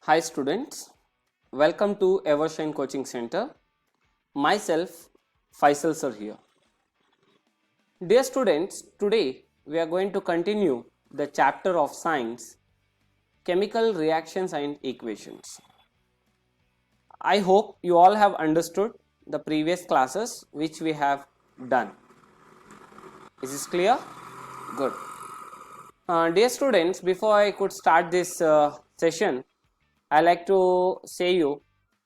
Hi students, welcome to Evershine Coaching Center. Myself Faisal sir here. Dear students, today we are going to continue the chapter of science, chemical reactions and equations. I hope you all have understood the previous classes which we have done. Is this clear? Good. Dear students, before I could start this session, I like to say you,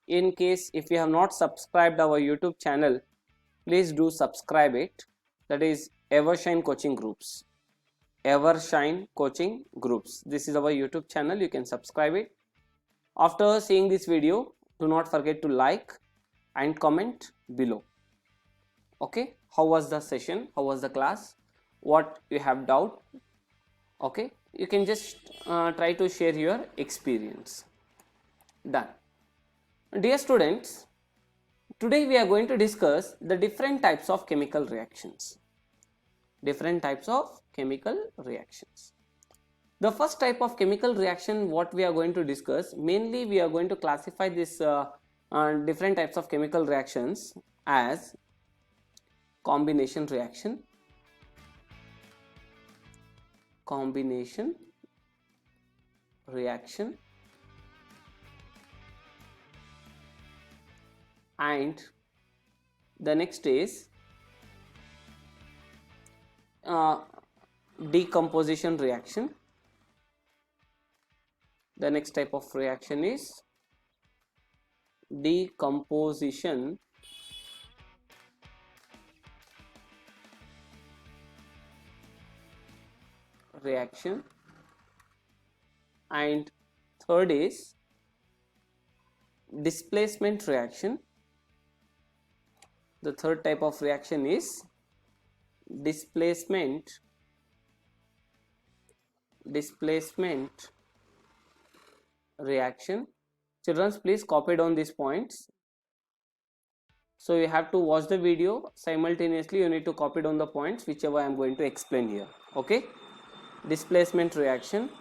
in case if you have not subscribed our YouTube channel, please do subscribe it. That is Evershine Coaching Groups. Evershine Coaching Groups. This is our YouTube channel. You can subscribe it. After seeing this video, do not forget to like and comment below. Okay, how was the session? How was the class? What you have doubt? Okay, you can just try to share your experience. Done. Dear students, today we are going to discuss the different types of chemical reactions. Different types of chemical reactions. The first type of chemical reaction what we are going to discuss, mainly we are going to classify this different types of chemical reactions as combination reaction, and the next is decomposition reaction. The next type of reaction is decomposition reaction, and third is displacement reaction. The third type of reaction is displacement reaction. Children, please copy down these points. So you have to watch the video simultaneously. You need to copy down the points whichever I am going to explain here. Okay, displacement reaction.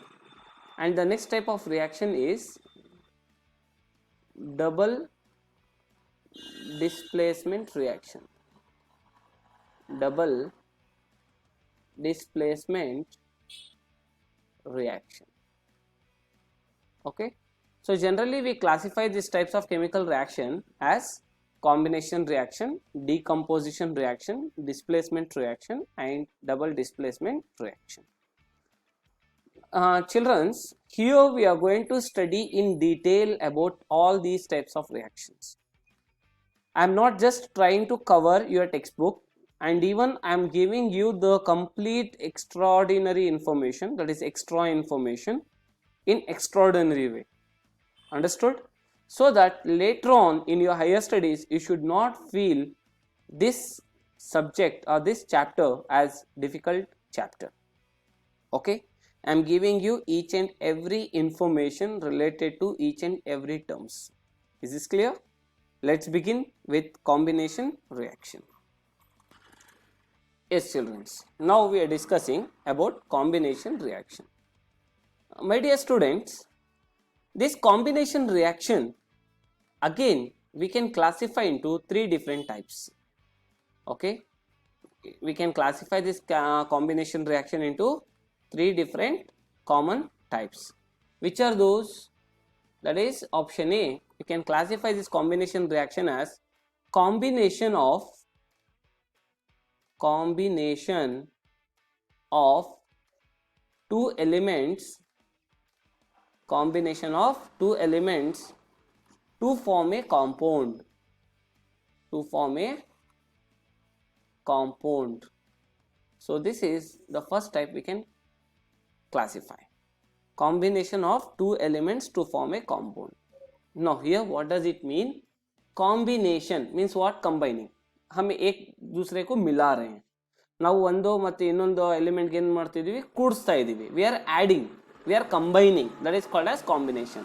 And the next type of reaction is double displacement reaction. Double displacement reaction. Okay, so generally we classify these types of chemical reaction as combination reaction, decomposition reaction, displacement reaction, and double displacement reaction. Children's, here we are going to study in detail about all these types of reactions. I am not just trying to cover your textbook, and even I am giving you the complete extraordinary information, that is extra information, in extraordinary way. Understood? So that later on in your higher studies you should not feel this subject or this chapter as difficult chapter. Okay, I am giving you each and every information related to each and every terms. Is this clear? Let's begin with combination reaction. Yes children, now we are discussing about combination reaction. My dear students, this combination reaction, again we can classify into three different types. Okay, we can classify this combination reaction into three different common types. Which are those? That is option A, we can classify this combination reaction as combination of two elements to form a compound. So this is the first type we can classify. Combination of two elements to form a compound. Now here what does it mean? Combination means what? Combining. हम एक दूसरे को मिला रहे हैं. ನಾವು ಒಂದು ಮತ್ತೆ ಇನ್ನೊಂದು ಎಲಿಮೆಂಟ್ ಏನು ಮಾಡ್ತಿದೀವಿ? ಕೂಡಿಸ್ತಾ ಇದೀವಿ. We are adding, we are combining. That is called as combination.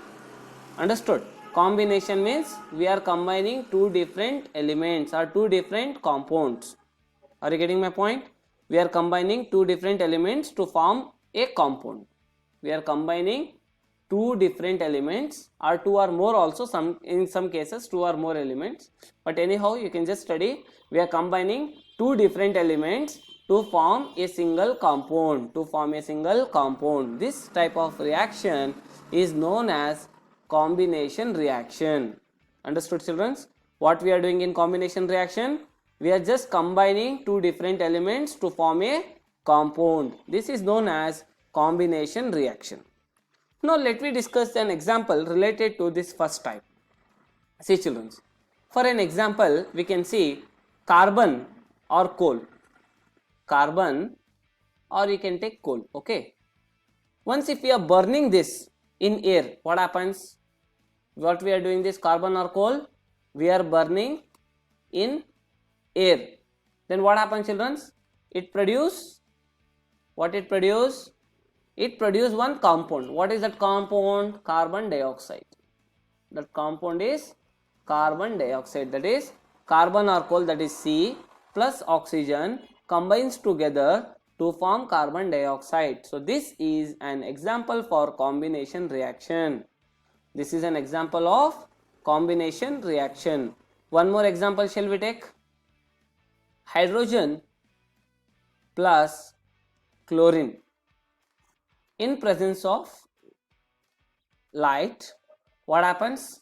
Understood? Combination means we are combining two different elements or two different compounds. Are you getting my point? We are combining two different elements to form a compound. We are combining two different elements, or two or more also, in some cases two or more elements, but anyhow you can just study. We are combining two different elements to form a single compound, This type of reaction is known as combination reaction. Understood, children? What we are doing in combination reaction? We are just combining two different elements to form a compound. This is known as combination reaction. Now let me discuss an example related to this first type. See children, for an example we can see carbon or coal, or you can take coal. Okay, once if we are burning this in air, what happens? What we are doing, this carbon or coal, we are burning in air, then what happens children? It produce what? It produce one compound. What is that compound? Carbon dioxide. That compound is carbon dioxide. That is carbon or coal, that is C, plus oxygen combines together to form carbon dioxide. So this is an example for combination reaction. This is an example of combination reaction. One more example shall we take? Hydrogen plus chlorine in presence of light, what happens?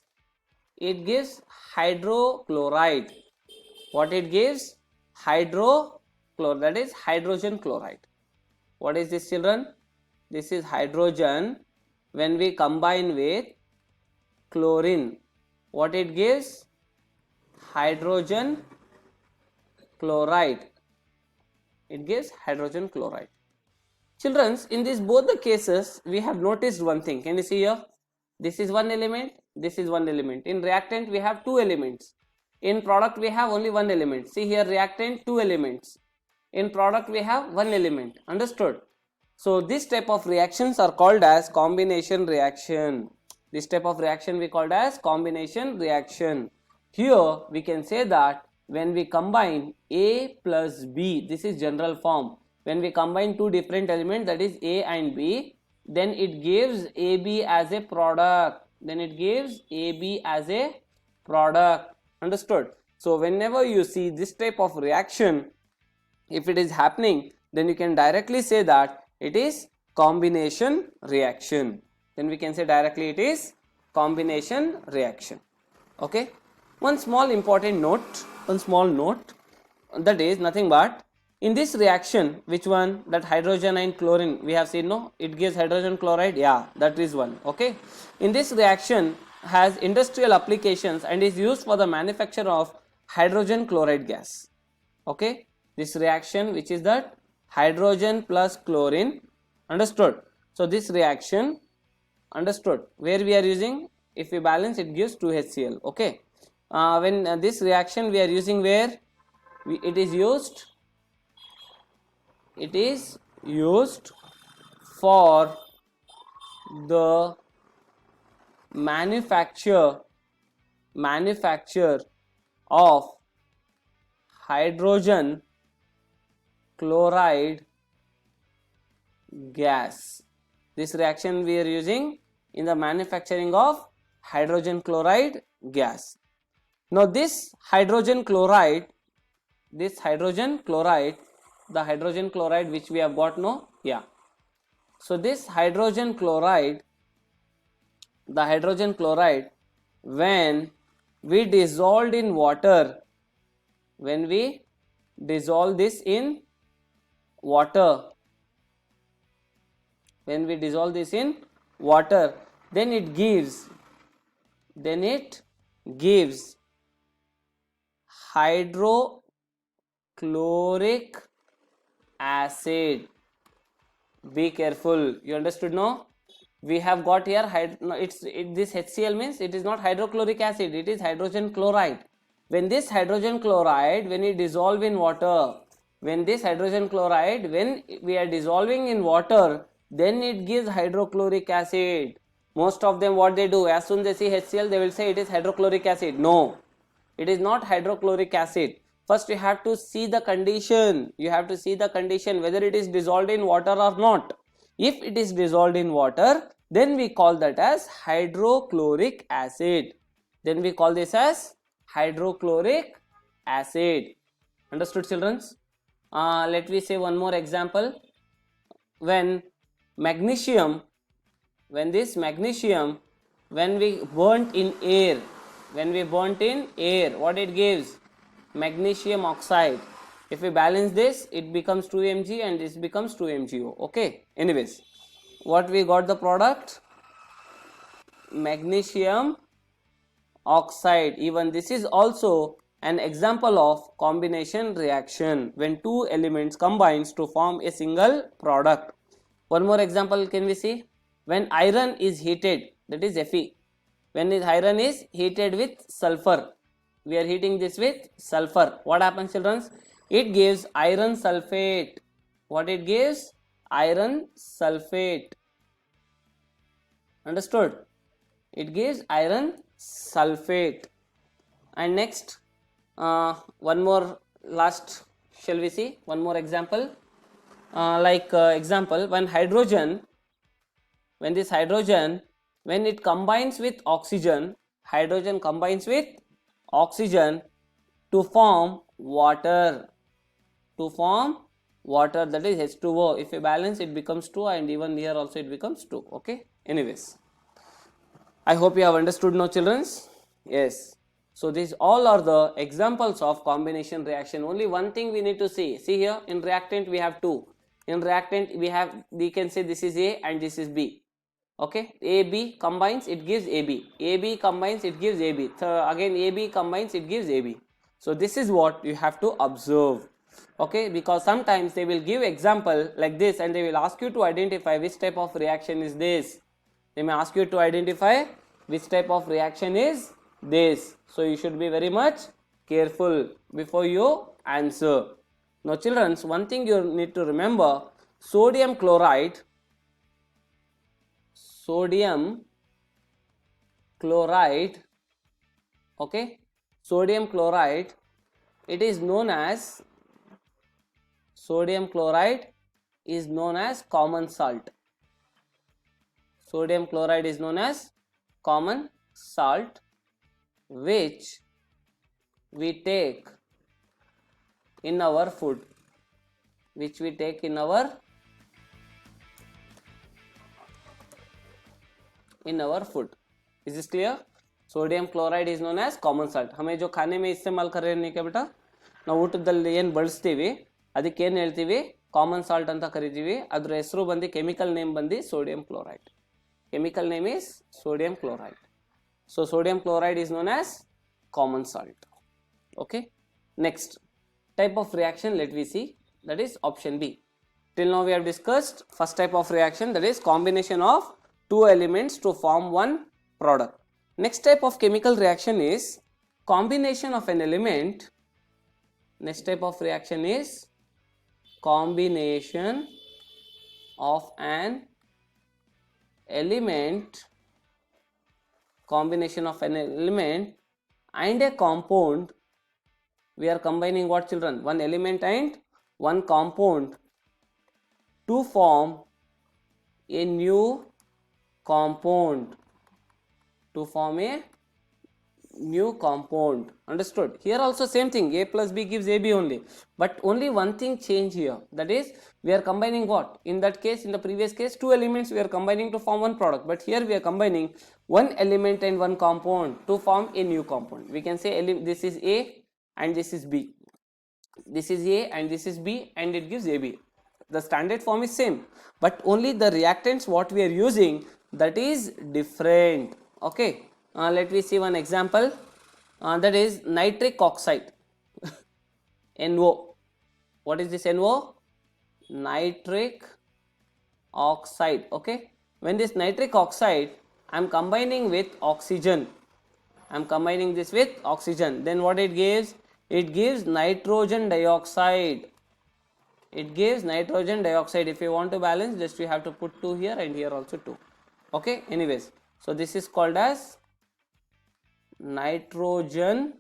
It gives hydrochloride. What it gives? Hydrochloride, that is hydrogen chloride. What is this children? This is hydrogen. When we combine with chlorine, what it gives? Hydrogen chloride. It gives hydrogen chloride. Children, in this both the cases we have noticed one thing. Can you see here? This is one element, this is one element. In reactant we have two elements. In product we have only one element. See here, reactant two elements. In product we have one element. Understood? So this type of reactions are called as combination reaction. This type of reaction we called as combination reaction. Here we can say that when we combine A plus B, this is general form. When we combine two different elements, that is A and B, then it gives AB as a product. Understood? So whenever you see this type of reaction, if it is happening, then you can directly say that it is combination reaction. Then we can say directly it is combination reaction. Okay. One small note, that is nothing but, in this reaction, which one? That hydrogen and chlorine we have seen, no? It gives hydrogen chloride, yeah, that is one. Okay. In this reaction has industrial applications and is used for the manufacture of hydrogen chloride gas. Okay. This reaction, which is that hydrogen plus chlorine. Understood? So this reaction, understood, where we are using, if we balance, it gives 2HCl. Okay. When this reaction we are using, where it is used for the manufacture of hydrogen chloride gas. This reaction we are using in the manufacturing of hydrogen chloride gas. Now this hydrogen chloride, the hydrogen chloride which we have got, no? Yeah. So this hydrogen chloride, when we dissolved in water, when we dissolve this in water, then it gives hydrochloric acid. Be careful. You understood, no? We have got here this HCl means it is not hydrochloric acid, it is hydrogen chloride. When this hydrogen chloride, when it dissolve in water, when we are dissolving in water, then it gives hydrochloric acid. Most of them, what they do, as soon as they see HCl, they will say it is hydrochloric acid. No, it is not hydrochloric acid. First you have to see the condition. Whether it is dissolved in water or not. If it is dissolved in water, then we call that as hydrochloric acid. Then we call this as hydrochloric acid. Understood, children? Let me say one more example. When magnesium, when we burnt in air, what it gives? Magnesium oxide. If we balance this, it becomes 2 Mg and this becomes 2 MgO. Okay, anyways, what we got the product? Magnesium oxide. Even this is also an example of combination reaction, when two elements combines to form a single product. One more example can we see? When iron is heated, that is Fe. When this iron is heated with sulfur, we are heating this with sulfur. What happens, children? It gives iron sulfate. What it gives? Iron sulfate. Understood? It gives iron sulfate. And next, one more last, shall we see one more example? Example, when this hydrogen, when it combines with oxygen, hydrogen combines with oxygen to form water, that is H2O. If you balance, it becomes 2, and even here also it becomes 2. Okay, anyways, I hope you have understood now, children. Yes, so these all are the examples of combination reaction. Only one thing we need to see here, in reactant we have two. In reactant we can say this is A and this is B. Okay, AB combines, it gives AB. AB combines, it gives AB. Again AB combines, it gives AB. So this is what you have to observe. Okay, because sometimes they will give example like this and they will ask you to identify which type of reaction is this. They may ask you to identify which type of reaction is this. So you should be very much careful before you answer. Now children, one thing you need to remember, sodium chloride, okay, sodium chloride, it is known as, sodium chloride is known as common salt. Sodium chloride is known as common salt, which we take in our food, Is this clear? Sodium chloride is known as common salt. हमें जो खाने में इस्तेमाल कर रहे हैं क्या बेटा, ನಾವು ಊಟದಲ್ಲಿ ಏನು ಬಳಸ್ತೀವಿ ಅದಕ್ಕೆ ಏನು ಹೇಳ್ತೀವಿ, ಕಾಮನ್ ಸಾಲ್ಟ್ ಅಂತ ಕರಿತೀವಿ. ಅದರ ಹೆಸರು ಬಂದು, ಕೆಮಿಕಲ್ ನೇಮ್ ಬಂದು sodium chloride. Chemical name is sodium chloride. So sodium chloride is known as common salt. Okay, next type of reaction, let me see, that is option B. Till now we have discussed first type of reaction, that is combination of two elements to form one product. Next type of chemical reaction is combination of an element. Next type of reaction is combination of an element and a compound. We are combining what, children? One element and one compound to form a new compound. Understood? Here also same thing, A plus B gives AB only, but only one thing change here, that is we are combining what? In that case, in the previous case, two elements we are combining to form one product, but here we are combining one element and one compound to form a new compound. We can say this is A and this is B, this is A and this is B, and it gives AB. The standard form is same, but only the reactants what we are using, that is different. Okay, let me see one example, that is nitric oxide. NO. What is this NO? Nitric oxide. Okay, when this nitric oxide I am combining with oxygen, then what it gives? It gives nitrogen dioxide. If you want to balance, just you have to put 2 here and here also 2. Okay, anyways, so this is called as nitrogen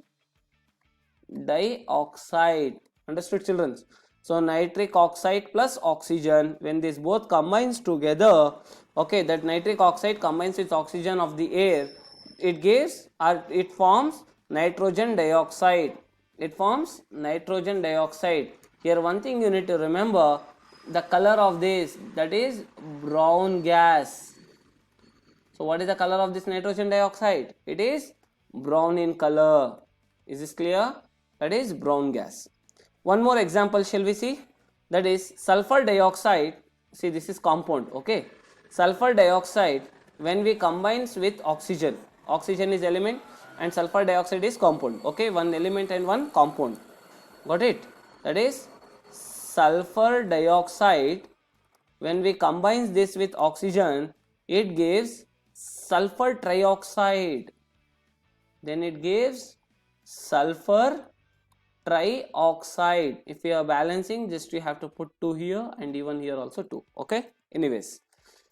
dioxide. Understood, children? So nitric oxide plus oxygen, when this both combines together, okay, that nitric oxide combines with oxygen of the air, it gives or it forms nitrogen dioxide. It forms nitrogen dioxide. Here one thing you need to remember, the color of this, that is brown gas. So what is the color of this nitrogen dioxide? It is brown in color. Is this clear? That is brown gas. One more example shall we see? That is sulfur dioxide. See, this is compound, okay? Sulfur dioxide, when we combines with oxygen, oxygen is element and sulfur dioxide is compound, okay? One element and one compound. Got it? That is sulfur dioxide, when we combines this with oxygen, it gives sulfur trioxide. Then it gives sulfur trioxide. If you are balancing, just you have to put 2 here and even here also 2. Okay. Anyways,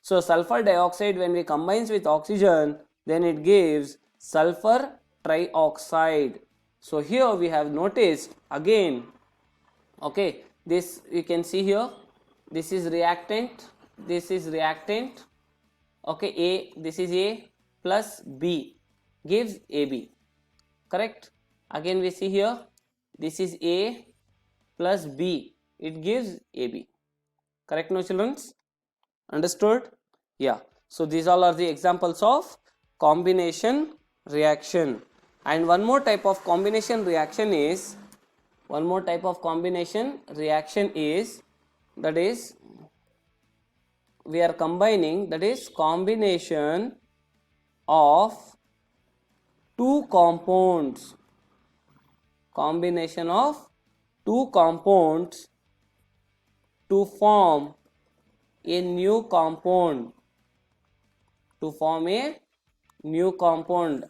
so sulfur dioxide, when we combines with oxygen, then it gives sulfur trioxide. So here we have noticed again, okay, this you can see here, this is reactant, this is reactant, okay, A, this is A plus B gives AB, correct? Again we see here, this is A plus B, it gives AB, correct no children? Understood? Yeah. So these all are the examples of combination reaction. And one more type of combination reaction is, that is we are combining, that is combination of two compounds, to form a new compound,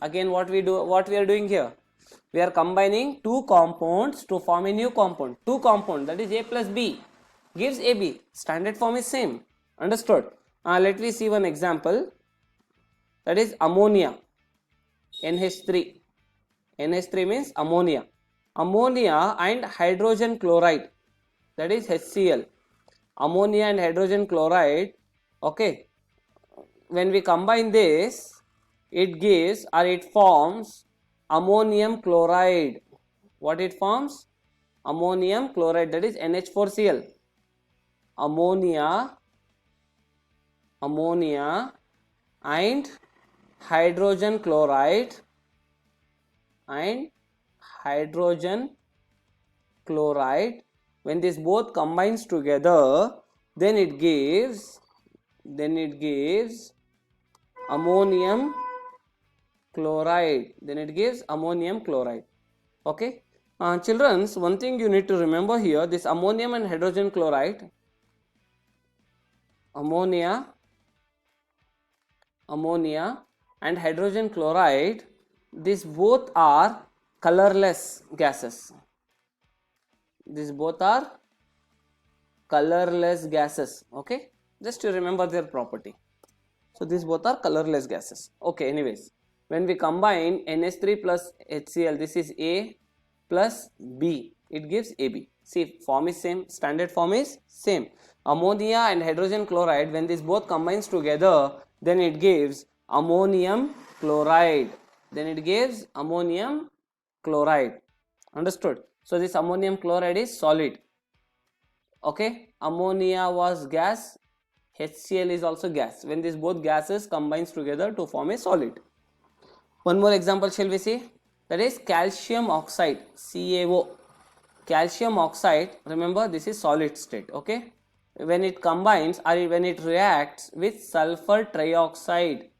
again what we are doing here, we are combining two compounds to form a new compound, that is A plus B gives AB, standard form is same. Understood? Let me see one example, that is ammonia, NH3 means ammonia and hydrogen chloride, that is HCl, ammonia and hydrogen chloride, okay, when we combine this, it gives or it forms ammonium chloride. What it forms? Ammonium chloride, that is NH4Cl. Ammonia and hydrogen chloride when this both combines together, then it gives ammonium chloride, okay. Children, one thing you need to remember here, this ammonium and hydrogen chloride, ammonia and hydrogen chloride, these both are colorless gases. Okay, just to remember their property. So these both are colorless gases. Okay, anyways, when we combine NH3 plus HCl, this is A plus B, it gives AB. See, form is same, standard form is same. Ammonia and hydrogen chloride, when this both combines together, then it gives ammonium chloride. Understood? So this ammonium chloride is solid. Okay, ammonia was gas, HCl is also gas. When these both gases combines together to form a solid. One more example shall we see? That is calcium oxide, CaO. Calcium oxide, remember this is solid state, okay? When it combines or when it reacts with sulfur trioxide,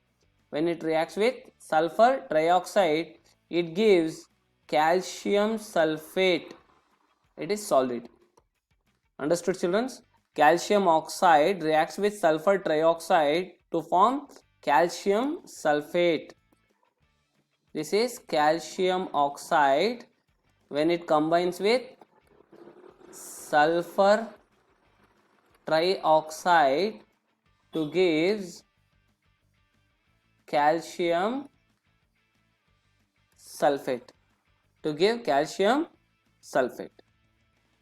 it gives calcium sulfate. It is solid. Understood, children? Calcium oxide reacts with sulfur trioxide to form calcium sulfate. This is calcium oxide when it combines with sulfur trioxide to give calcium sulfate.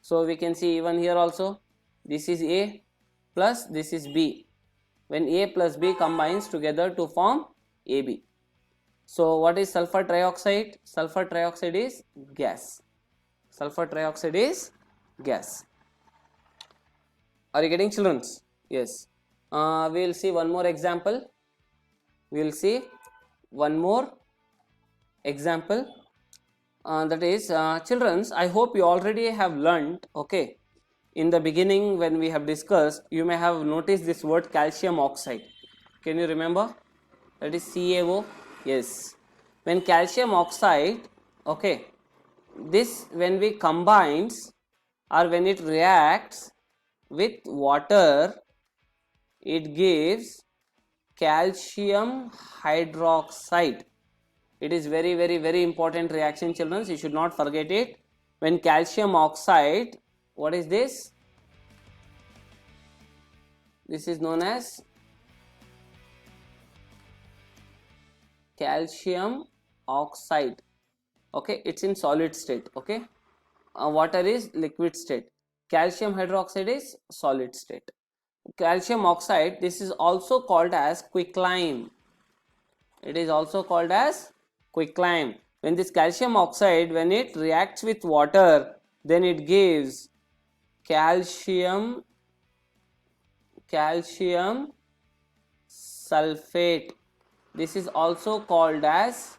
So we can see even here also, this is A plus this is B. When A plus B combines together to form AB. So what is sulfur trioxide? Sulfur trioxide is gas. Sulfur trioxide is gas. Are you getting, children? Yes. We will see one more example. We will see one more example. That is, children, I hope you already have learnt, okay. In the beginning when we have discussed, you may have noticed this word calcium oxide. Can you remember? That is CaO. Yes. When calcium oxide, okay, this when we combines or when it reacts with water, it gives calcium hydroxide. It is very important reaction, children. You should not forget it. When calcium oxide, what is this? This is known as calcium oxide. Okay, it's in solid state. Okay, water is liquid state. Calcium hydroxide is solid state. Calcium oxide, this is also called as quicklime. It is also called as quicklime. When this calcium oxide, when it reacts with water, then it gives calcium sulfate. This is also called as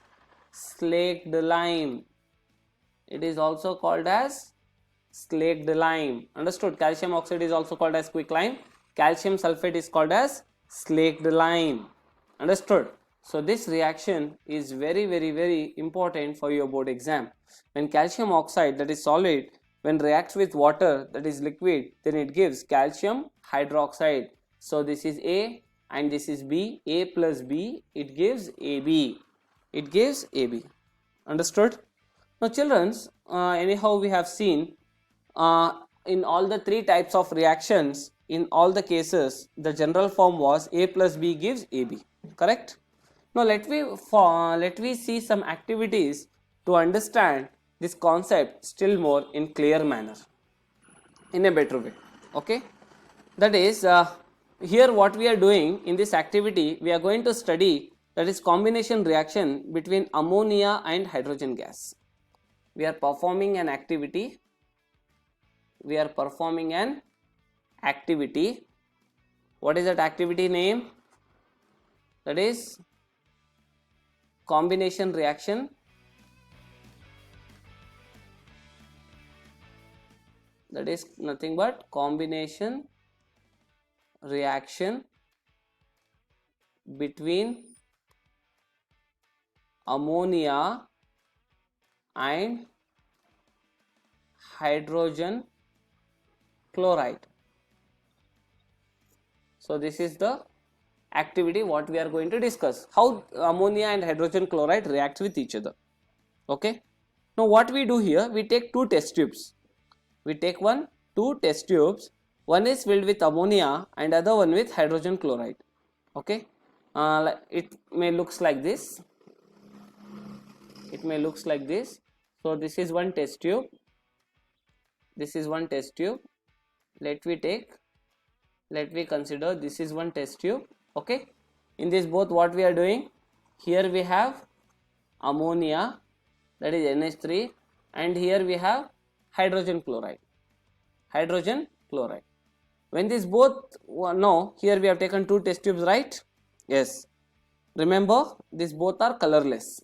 slaked lime. It is also called as slaked lime. Understood? Calcium oxide is also called as quicklime. Calcium sulfate is called as slaked lime. Understood? So this reaction is very important for your board exam. When calcium oxide, that is solid, when reacts with water, that is liquid, then it gives calcium hydroxide. So this is A and this is B. A plus B, it gives AB. It gives AB. Understood? Now children, anyhow we have seen in all the three types of reactions, in all the cases, the general form was A plus B gives AB. Correct? Now let we see some activities to understand this concept still more in clear manner, in a better way. Okay, that is, here what we are doing in this activity, we are going to study, that is combination reaction between ammonia and hydrogen gas. We are performing an activity. We are performing an activity. What is that activity name? That is combination reaction. That is nothing but combination reaction between ammonia and hydrogen chloride. So this is the activity what we are going to discuss, how ammonia and hydrogen chloride reacts with each other. Okay, now what we do here, we take two test tubes. We take two test tubes. One is filled with ammonia and other one with hydrogen chloride. Okay, it may looks like this. It may looks like this. So this is one test tube. This is one test tube. Let we consider this is one test tube. Okay, in this both what we are doing, here we have ammonia, that is NH3, and here we have hydrogen chloride. When this both, no, here we have taken two test tubes, right? Yes. Remember, these both are colorless.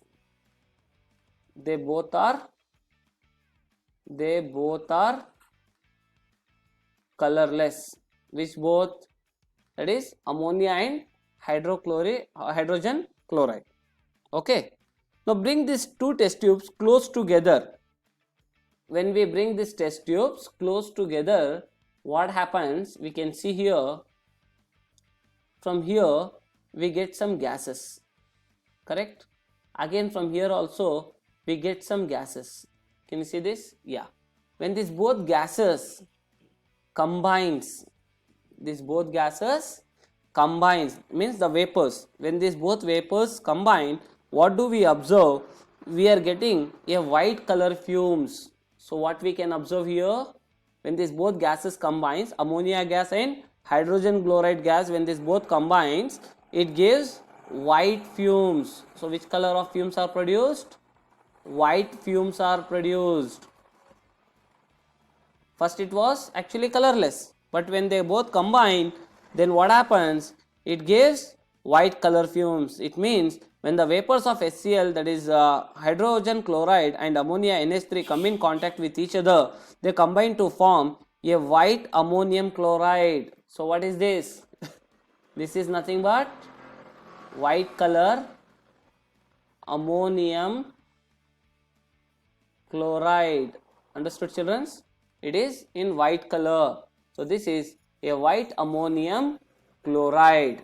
They both are colorless. Which both? That is ammonia and hydrogen chloride. Okay. Now bring these two test tubes close together. When we bring these test tubes close together, what happens? We can see here, from here we get some gases. Correct? Again from here also we get some gases. Can you see this? Yeah. When these both gases combines, means the vapors. When these both vapors combine, what do we observe? We are getting a white color fumes. So what we can observe here, when these both gases combines, ammonia gas and hydrogen chloride gas, when this both combines, it gives white fumes. So which color of fumes are produced? White fumes are produced. First it was actually colorless, but when they both combine, then what happens? It gives white color fumes. It means when the vapors of HCl, that is hydrogen chloride, and ammonia NH3 come in contact with each other, they combine to form a white ammonium chloride. So what is this? This is nothing but white color ammonium chloride. Understood, children? It is in white color. So this is a white ammonium chloride.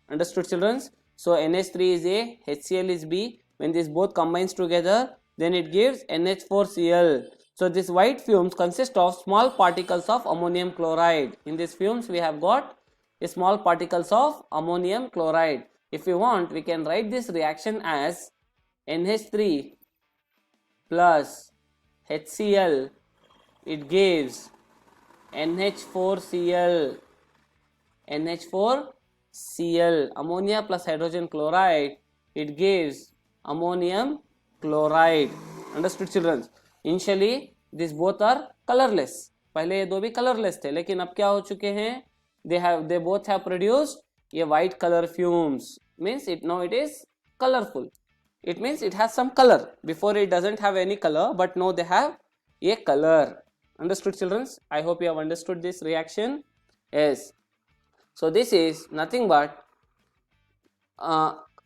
Understood, children? So NH3 is A, HCl is B. When this both combines together, then it gives NH4Cl. So this white fumes consist of small particles of ammonium chloride. In these fumes we have got a small particles of ammonium chloride. If we want, we can write this reaction as NH3 plus HCl, it gives NH4Cl. NH4Cl, ammonia plus hydrogen chloride, it gives ammonium chloride. Understood, children? Initially these both are colorless. पहले ये दो भी colorless थे, लेकिन अब क्या हो चुके हैं? They both have produced a white color fumes. Means it now it is colorful. It means it has some color. Before it doesn't have any color, but now they have a color. Understood, children? I hope you have understood this reaction. Yes. So this is nothing but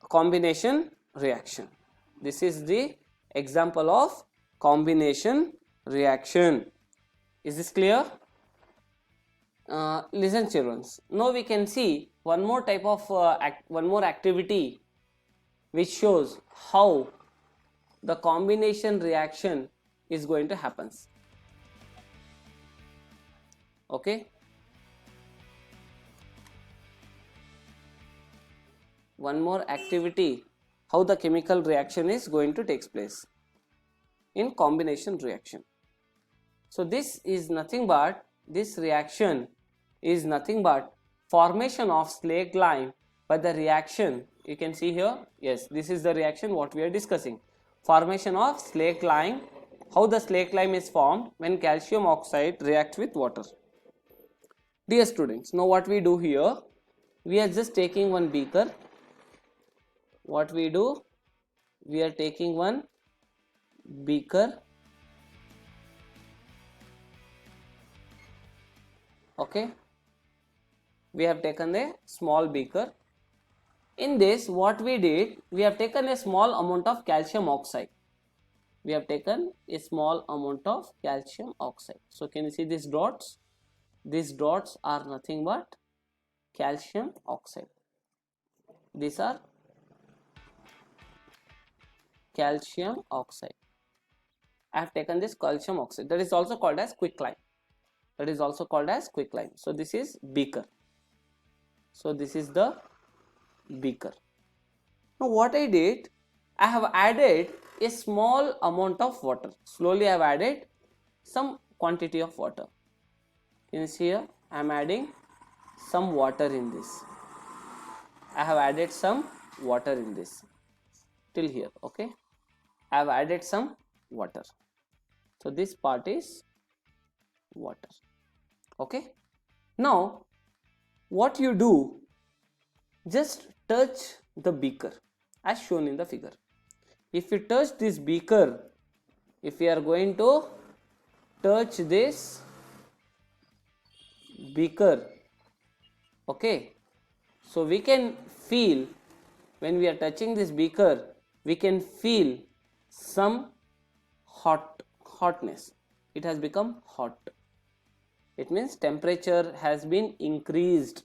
combination reaction. This is the example of combination reaction. Is this clear? Listen, children. Now we can see one more type of one more activity which shows how the combination reaction is going to happen. Okay. One more activity, how the chemical reaction is going to take place in combination reaction. So this reaction is nothing but formation of slaked lime by the reaction. You can see here, yes, this is the reaction what we are discussing. Formation of slaked lime, how the slaked lime is formed when calcium oxide reacts with water. Dear students, now what we do here, we are just taking one beaker. What we do, we are taking one beaker. Okay, we have taken a small beaker. In this, what we did, we have taken a small amount of calcium oxide. We have taken a small amount of calcium oxide. So can you see these dots? These dots are nothing but calcium oxide. These are calcium oxide. I have taken this calcium oxide, that is also called as quicklime. That is also called as quicklime. So this is beaker. So this is the beaker. Now what I did, I have added a small amount of water. Slowly I have added some quantity of water. Can you see here? I am adding some water in this. I have added some water in this till here. Okay, I have added some water. So this part is water. Okay, now what you do, just touch the beaker as shown in the figure. If you touch this beaker, if we are going to touch this beaker, okay, so we can feel, when we are touching this beaker, we can feel some hotness. It has become hot. It means temperature has been increased.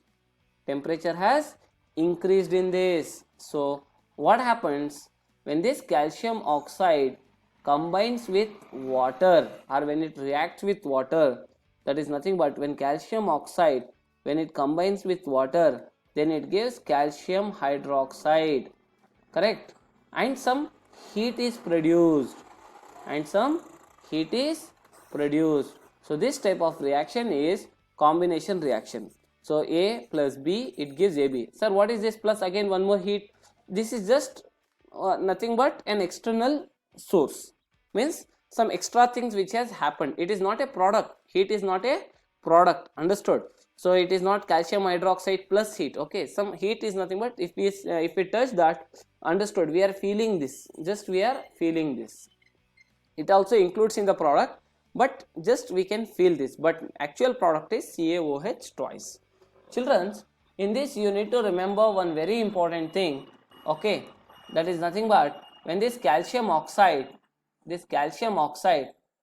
Temperature has increased in this. So what happens when this calcium oxide combines with water, or when it reacts with water? That is nothing but when calcium oxide, when it combines with water, then it gives calcium hydroxide. Correct? And some heat is produced. So this type of reaction is combination reaction. So A plus B, it gives AB. Sir, what is this plus? Again one more heat. This is just nothing but an external source, means some extra things which has happened. It is not a product. Heat is not a product, understood? So it is not calcium hydroxide plus heat. Okay, some heat is nothing but if we touch that, understood, we are feeling this, just we are feeling this. It also includes in the product, but just we can feel this, but actual product is CaOH twice. Children, in this you need to remember one very important thing. Okay, that is nothing but when this calcium oxide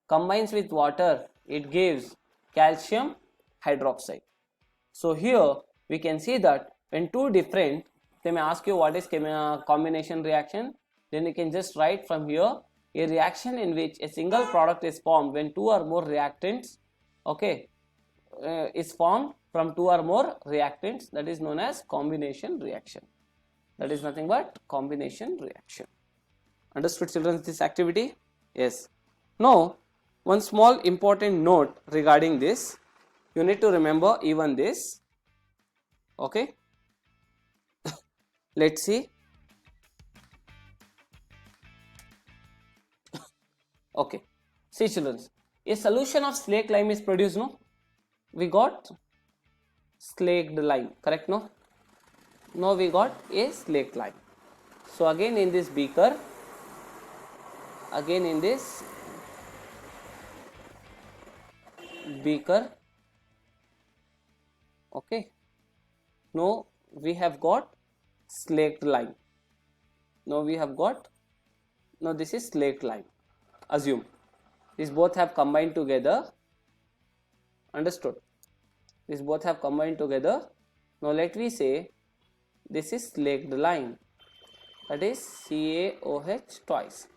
combines with water, it gives calcium hydroxide. So here we can see that when two different, they may ask you what is combination reaction, then you can just write from here, a reaction in which a single product is formed when two or more reactants, okay, is formed from two or more reactants, that is known as combination reaction. That is nothing but combination reaction. Understood, children, this activity? Yes. Now one small important note regarding this, you need to remember even this. Okay. Let's see. Okay, see children, a solution of slaked lime is produced, no? We got slaked lime, correct, no? Now we got a slaked lime. So again in this beaker, okay, now we have got slaked lime. Now this is slaked lime. Assume these both have combined together, understood? These both have combined together. Now let me say this is slaked lime, that is CaOH twice,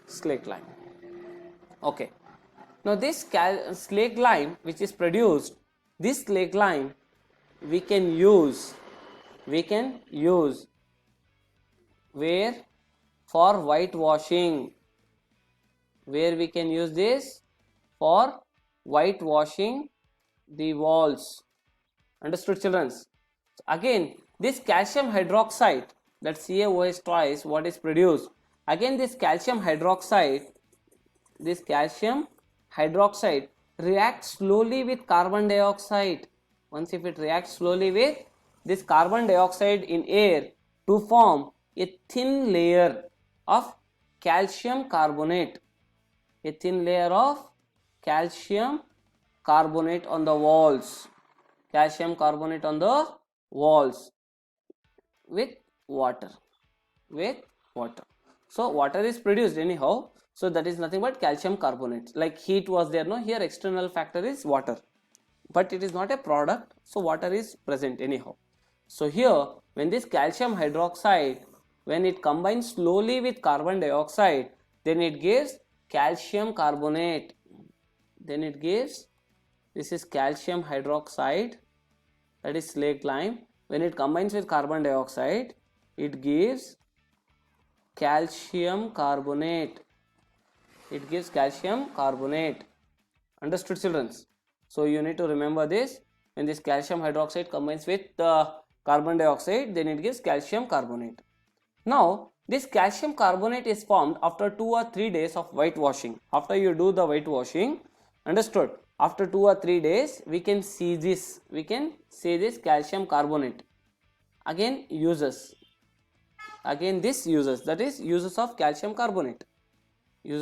slaked lime. Okay, now this slaked lime which is produced, this slaked lime we can use where? For whitewashing. Where we can use this? For whitewashing the walls. Understood, children? So again this calcium hydroxide, that CaOH twice, what is produced? Again this calcium hydroxide reacts slowly with carbon dioxide. Once if it reacts slowly with this carbon dioxide in air to form a thin layer of calcium carbonate, a thin layer of calcium carbonate on the walls, with water. So water is produced anyhow, so that is nothing but calcium carbonate. Like heat was there, no? Here external factor is water, but it is not a product, so water is present anyhow. So here when this calcium hydroxide, when it combines slowly with carbon dioxide, then it gives calcium carbonate, this is calcium hydroxide, that is slaked lime. When it combines with carbon dioxide, it gives calcium carbonate, understood, children? So you need to remember this, when this calcium hydroxide combines with carbon dioxide, then it gives calcium carbonate. Now this calcium carbonate is formed after 2 or 3 days of whitewashing. After you do the whitewashing, understood, after 2 or 3 days we can see this, calcium carbonate. Again uses, that is uses of calcium carbonate. So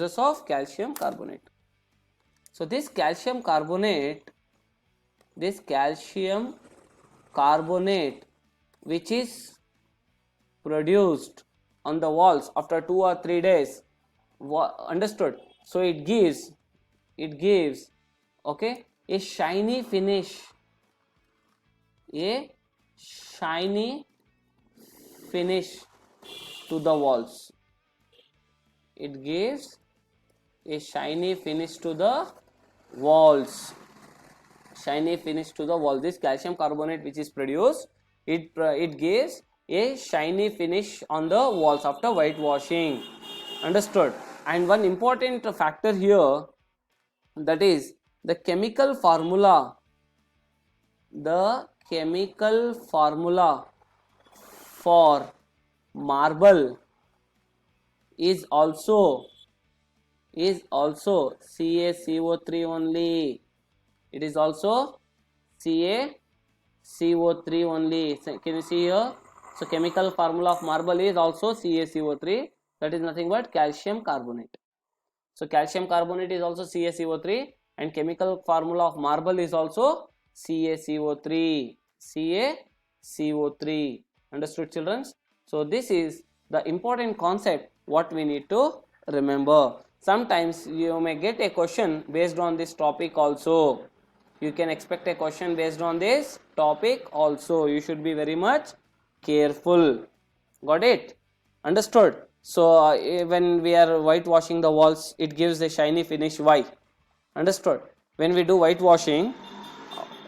this calcium carbonate which is produced on the walls after 2 or 3 days, understood? So it gives okay, a shiny finish to the walls. It gives a shiny finish to the walls. This calcium carbonate which is produced, it gives a shiny finish on the walls after whitewashing, understood? And one important factor here, that is the chemical formula for marble is also CaCO3 only. It is also CaCO3 only. So, can you see here? So chemical formula of marble is also CaCO3. That is nothing but calcium carbonate. So calcium carbonate is also CaCO3 and chemical formula of marble is also CaCO3. CaCO3. Understood, children? So this is the important concept what we need to remember. Sometimes you may get a question based on this topic also. You can expect a question based on this topic also. You should be very much careful. Got it? Understood? So when we are whitewashing the walls, it gives a shiny finish. Why? Understood? When we do whitewashing,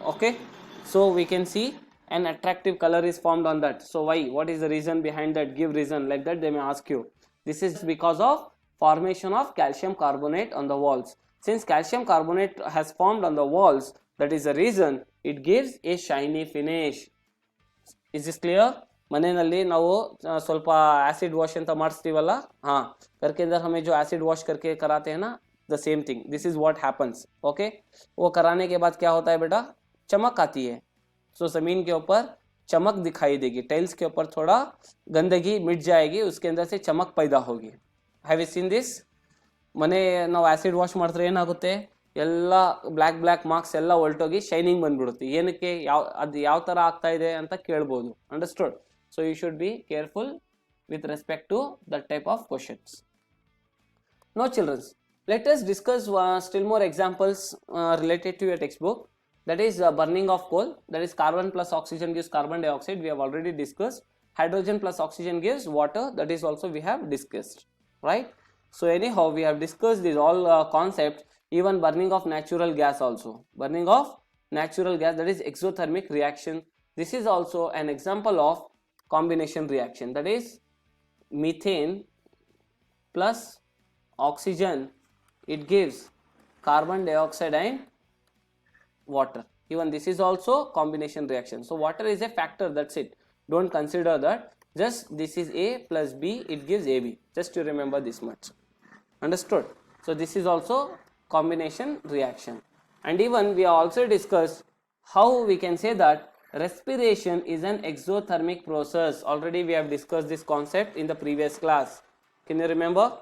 okay, so we can see an attractive color is formed on that. So why? What is the reason behind that? Give reason. Like that they may ask you. This is because of formation of calcium carbonate on the walls. Since calcium carbonate has formed on the walls, that is the reason it gives a shiny finish. Is this clear? ಮನೆಯಲ್ಲಿ ನಾವು ಸ್ವಲ್ಪ acid wash ಅಂತ ಮಾಡಿಸ್ತೀವಲ್ಲ, हाँ घर के अंदर हमें जो एसिड वॉश करके कराते हैं ना, the same thing, this is what happens. Okay, वो कराने के बाद क्या होता है बेटा, चमक आती है. सो जमीन के ऊपर चमक दिखाई देगी, टाइल्स के ऊपर थोड़ा गंदगी मिट जाएगी, उसके अंदर से चमक पैदा होगी. Have you seen this? ಮನೆ ನಾವು ಆಸಿಡ್ ವಾಶ್ ಮಾಡಿದ್ರೆ ಏನಾಗುತ್ತೆ, ಎಲ್ಲ ಬ್ಲ್ಯಾಕ್ ಮಾರ್ಕ್ಸ್ ಎಲ್ಲ ಹೊರಟೋಗಿ ಶೈನಿಂಗ್ ಬಂದ್ಬಿಡುತ್ತೆ. ಏನಕ್ಕೆ, ಅದು ಯಾವ ಥರ ಆಗ್ತಾ ಇದೆ ಅಂತ ಕೇಳ್ಬೋದು. Understood? So you should be careful with respect to that type of questions. Now children, let us discuss still more examples related to your textbook. That is burning of coal. That is carbon plus oxygen gives carbon dioxide. We have already discussed. Hydrogen plus oxygen gives water. That is also we have discussed, right? So anyhow, we have discussed these all concepts. Even burning of natural gas also. Burning of natural gas, that is exothermic reaction. This is also an example of combination reaction. That is methane plus oxygen, it gives carbon dioxide and water. Even this is also combination reaction. So water is a factor, that's it. Don't consider that. Just this is A plus B, it gives AB. Just to remember this much. Understood? So this is also combination reaction. And even we have also discussed how we can say that respiration is an exothermic process. Already we have discussed this concept in the previous class. Can you remember?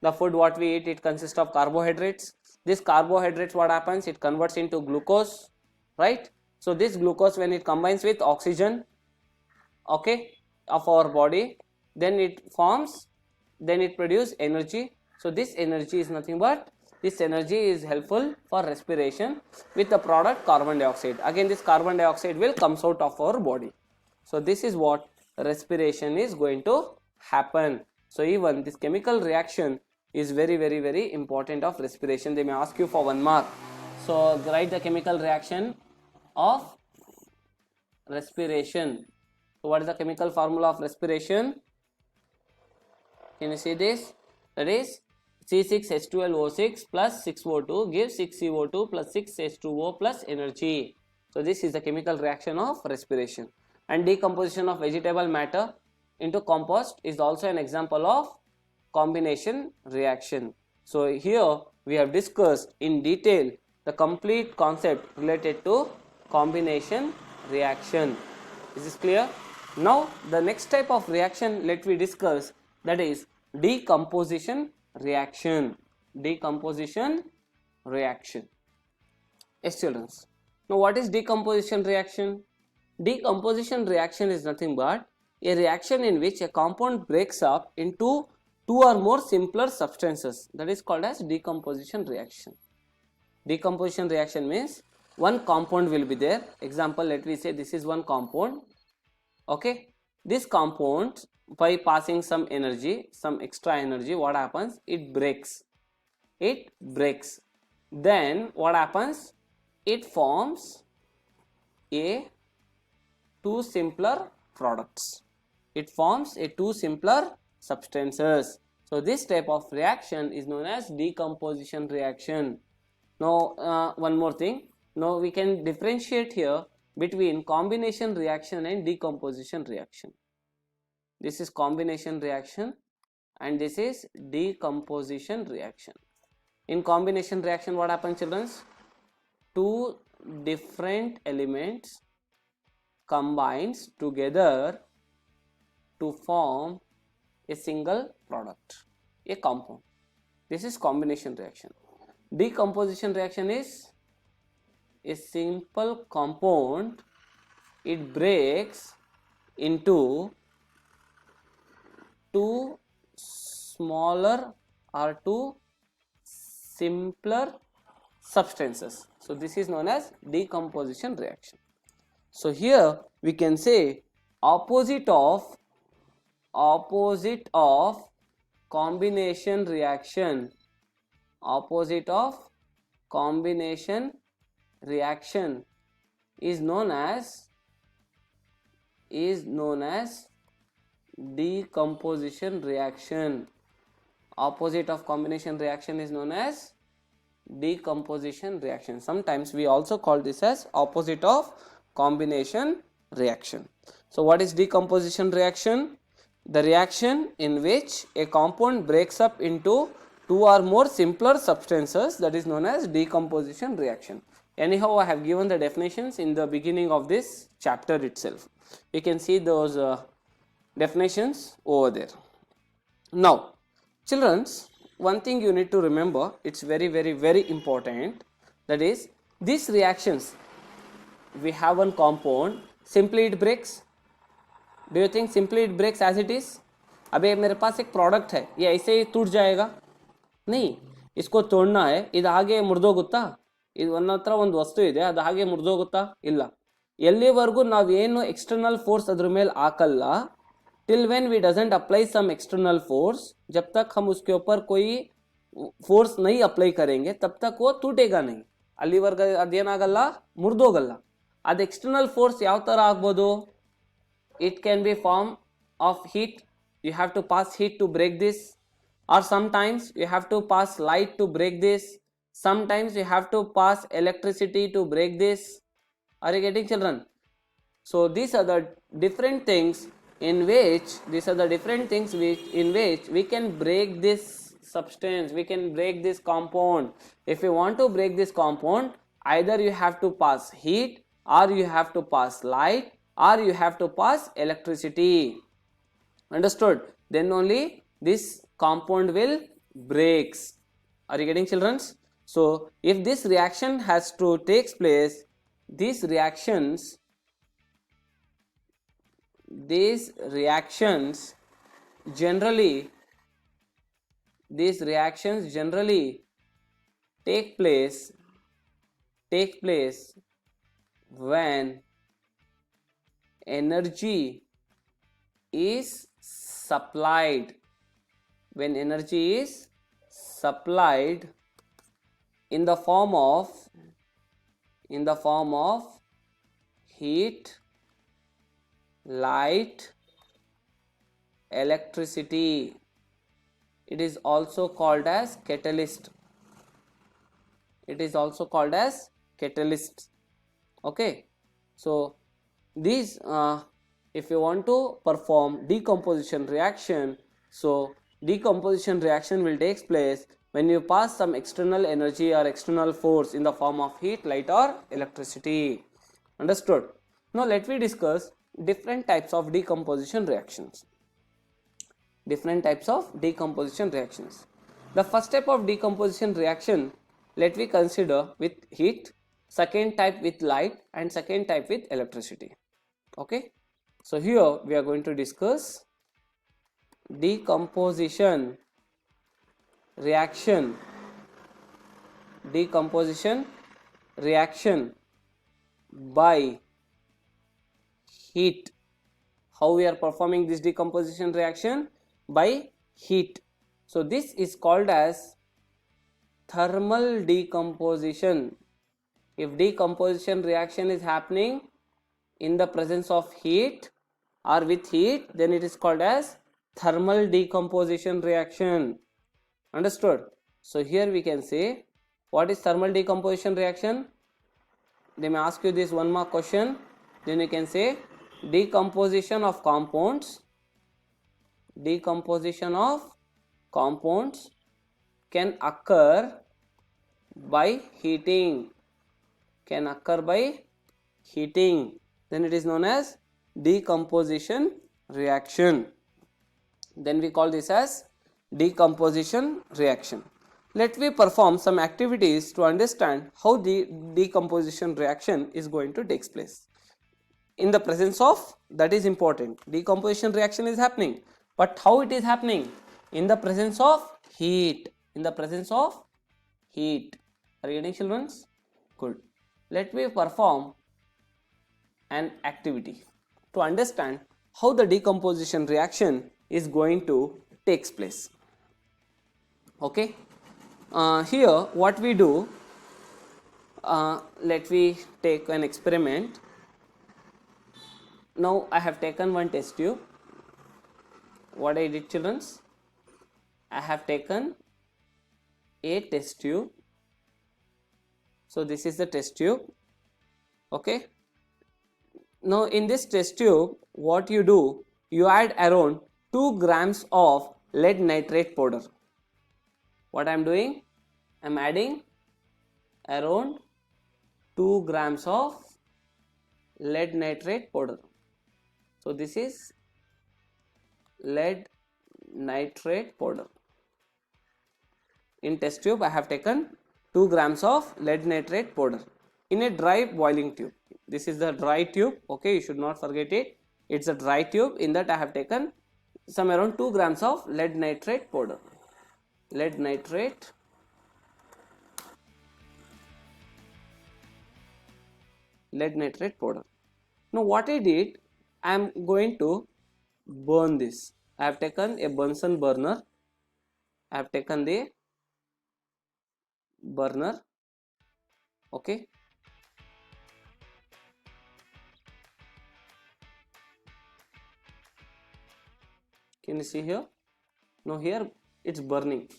The food what we eat, it consists of carbohydrates. This carbohydrates, what happens, it converts into glucose, right? So this glucose, when it combines with oxygen, okay, of our body, then it forms, then it produces energy. So this energy is nothing but, this energy is helpful for respiration with the product carbon dioxide. Again this carbon dioxide will comes out of our body. So this is what respiration is going to happen. So even this chemical reaction is very important of respiration. They may ask you for 1 mark. So write the chemical reaction of respiration. So what is the chemical formula of respiration? Can you see this? That is C6H12O6 plus 6O2 gives 6CO2 plus 6H2O plus energy. So this is the chemical reaction of respiration. And decomposition of vegetable matter into compost is also an example of combination reaction. So here we have discussed in detail the complete concept related to combination reaction. Is this clear? Now the next type of reaction let we discuss, that is decomposition reaction. Decomposition reaction. Yes children. Now what is decomposition reaction? Decomposition reaction is nothing but a reaction in which a compound breaks up into 2 or more simpler substances. That is called as decomposition reaction. Decomposition reaction means one compound will be there. Example, let me say this is one compound. Okay, this compound, by passing some energy, some extra energy, what happens, it breaks. Then what happens, it forms a 2 simpler products. It forms a 2 simpler substances. So this type of reaction is known as decomposition reaction. Now one more thing, now we can differentiate here between combination reaction and decomposition reaction. This is combination reaction and this is decomposition reaction. In combination reaction, what happens, children? Two different elements combines together to form a single product, a compound. This is combination reaction. Decomposition reaction is a simple compound. It breaks into two smaller or two simpler substances. So this is known as decomposition reaction. So here we can say opposite of combination reaction, opposite of combination reaction is known as decomposition reaction. Opposite of combination reaction is known as decomposition reaction. Sometimes we also call this as opposite of combination reaction. So what is decomposition reaction? The reaction in which a compound breaks up into two or more simpler substances, that is known as decomposition reaction. Anyhow, I have given the definitions in the beginning of this chapter itself. You can see those definitions over there. Now, children, one thing you need to remember, it's very important, that is these reactions, we have one compound, simply it breaks. Do you think simply it breaks as it is? अबे मेरे पास एक product है, ये ऐसे ही टूट जाएगा? नहीं, इसको तोड़ना है. ಇದು ಹಾಗೆ ಮುರಿದೋಗುತ್ತಾ? ಇದು ನನ್ನ ಹತ್ರ ಒಂದು ವಸ್ತು ಇದೆ, ಅದು ಹಾಗೆ ಮುರಿದೋಗುತ್ತಾ? ಇಲ್ಲ. ಎಲ್ಲಿವರೆಗೂ ನಾವೇನು ಎಕ್ಸ್ಟರ್ನಲ್ ಫೋರ್ಸ್ ಅದ್ರ ಮೇಲೆ ಹಾಕಲ್ಲ, till when we doesn't apply some external force, जब तक हम उसके ऊपर कोई फोर्स नहीं अप्लाई करेंगे तब तक वो टूटेगा नहीं. ಅಲ್ಲಿವರೆಗೆ ಅದೇನಾಗಲ್ಲ, ಮುರಿದೋಗಲ್ಲ. ಅದು ಎಕ್ಸ್ಟರ್ನಲ್ ಫೋರ್ಸ್ ಯಾವ ಥರ ಆಗ್ಬೋದು? It can be form of heat. You have to pass heat to break this, or sometimes you have to pass light to break this. Sometimes you have to pass electricity to break this. Are you getting, children? So these are the different things in which we can break this substance, we can break this compound. If you want to break this compound, either you have to pass heat, or you have to pass light, or you have to pass electricity. Understood? Then only this compound will breaks. Are you getting, children? So if this reaction has to takes place, these reactions generally take place when energy is supplied, in the form of heat, light, electricity. It is also called as catalyst. Okay, so these if you want to perform decomposition reaction, so decomposition reaction will take place when you pass some external energy or external force in the form of heat, light, or electricity. Understood? Now let me discuss different types of decomposition reactions. The first type of decomposition reaction, let me consider with heat, second type with light, and second type with electricity. Okay, so here we are going to discuss decomposition reaction by heat. How we are performing this decomposition reaction? By heat. So this is called as thermal decomposition. If decomposition reaction is happening in the presence of heat or with heat, then it is called as thermal decomposition reaction. Understood? So here we can say What is thermal decomposition reaction? They may ask you this 1 mark question. Then you can say decomposition of compounds can occur by heating. Then it is known as decomposition reaction. Then we call this as decomposition reaction. Let me perform some activities to understand how the decomposition reaction is going to take place. In the presence of, that is important, decomposition reaction is happening, but how it is happening? In the presence of heat. Are you getting, children? Good. Let me perform an activity to understand how the decomposition reaction is going to take place. Okay. Here what we do, let me take an experiment. Now I have taken one test tube. What I did, children? I have taken a test tube. So this is the test tube. Okay. Now in this test tube, what you do, you add around 2 grams of lead nitrate powder. What I am doing? I am adding around 2 grams of lead nitrate powder. So this is lead nitrate powder. In test tube I have taken 2 grams of lead nitrate powder in a dry boiling tube. This is the dry tube. Okay, you should not forget it. It's a dry tube. In that I have taken some around 2 grams of lead nitrate powder. Lead nitrate powder. Now what I did, I am going to burn this. I have taken a Bunsen burner. I have taken the burner. Okay. Can you see here? Now here it's burning.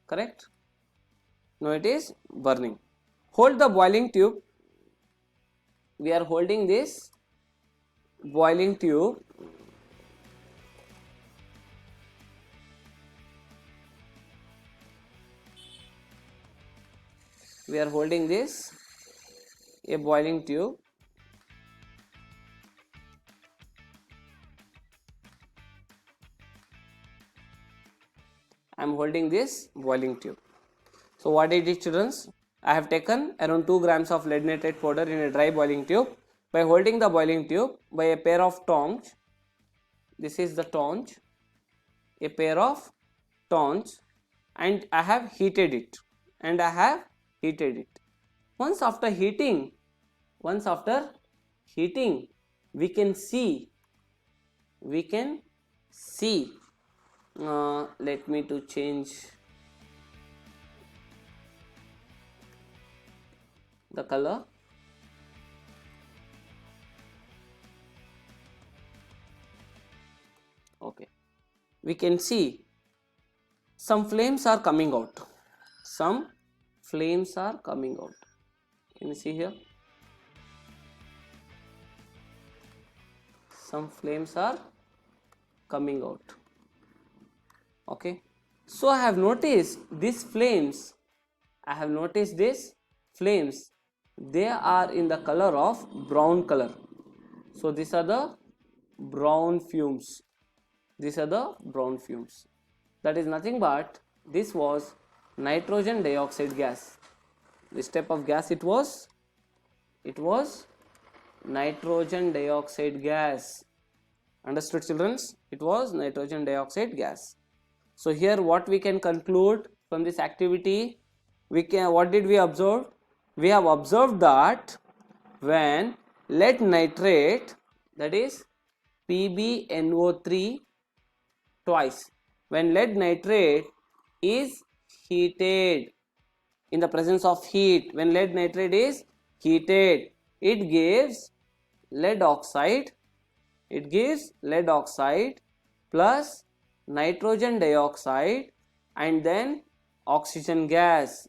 Correct? Now it is burning. Hold the boiling tube. We are holding this boiling tube. We are holding this a boiling tube. I am holding this boiling tube. So what I did, children? I have taken around 2 grams of lead nitrate powder in a dry boiling tube. By holding the boiling tube by a pair of tongs, this is the tongs, a pair of tongs, and I have heated it. Once after heating, we can see. Let me to change the color. Okay, we can see some flames are coming out. Can you see here? Some flames are coming out. Okay, so I have noticed these flames. They are in the color of brown color. So these are the brown fumes. That is nothing but this was nitrogen dioxide gas. This type of gas it was nitrogen dioxide gas. Understood, children? It was nitrogen dioxide gas. So here what we can conclude from this activity, what did we observe? We have observed that when lead nitrate, that is PbNO3 twice, when lead nitrate is heated in the presence of heat, when lead nitrate is heated, it gives lead oxide plus nitrogen dioxide and then oxygen gas.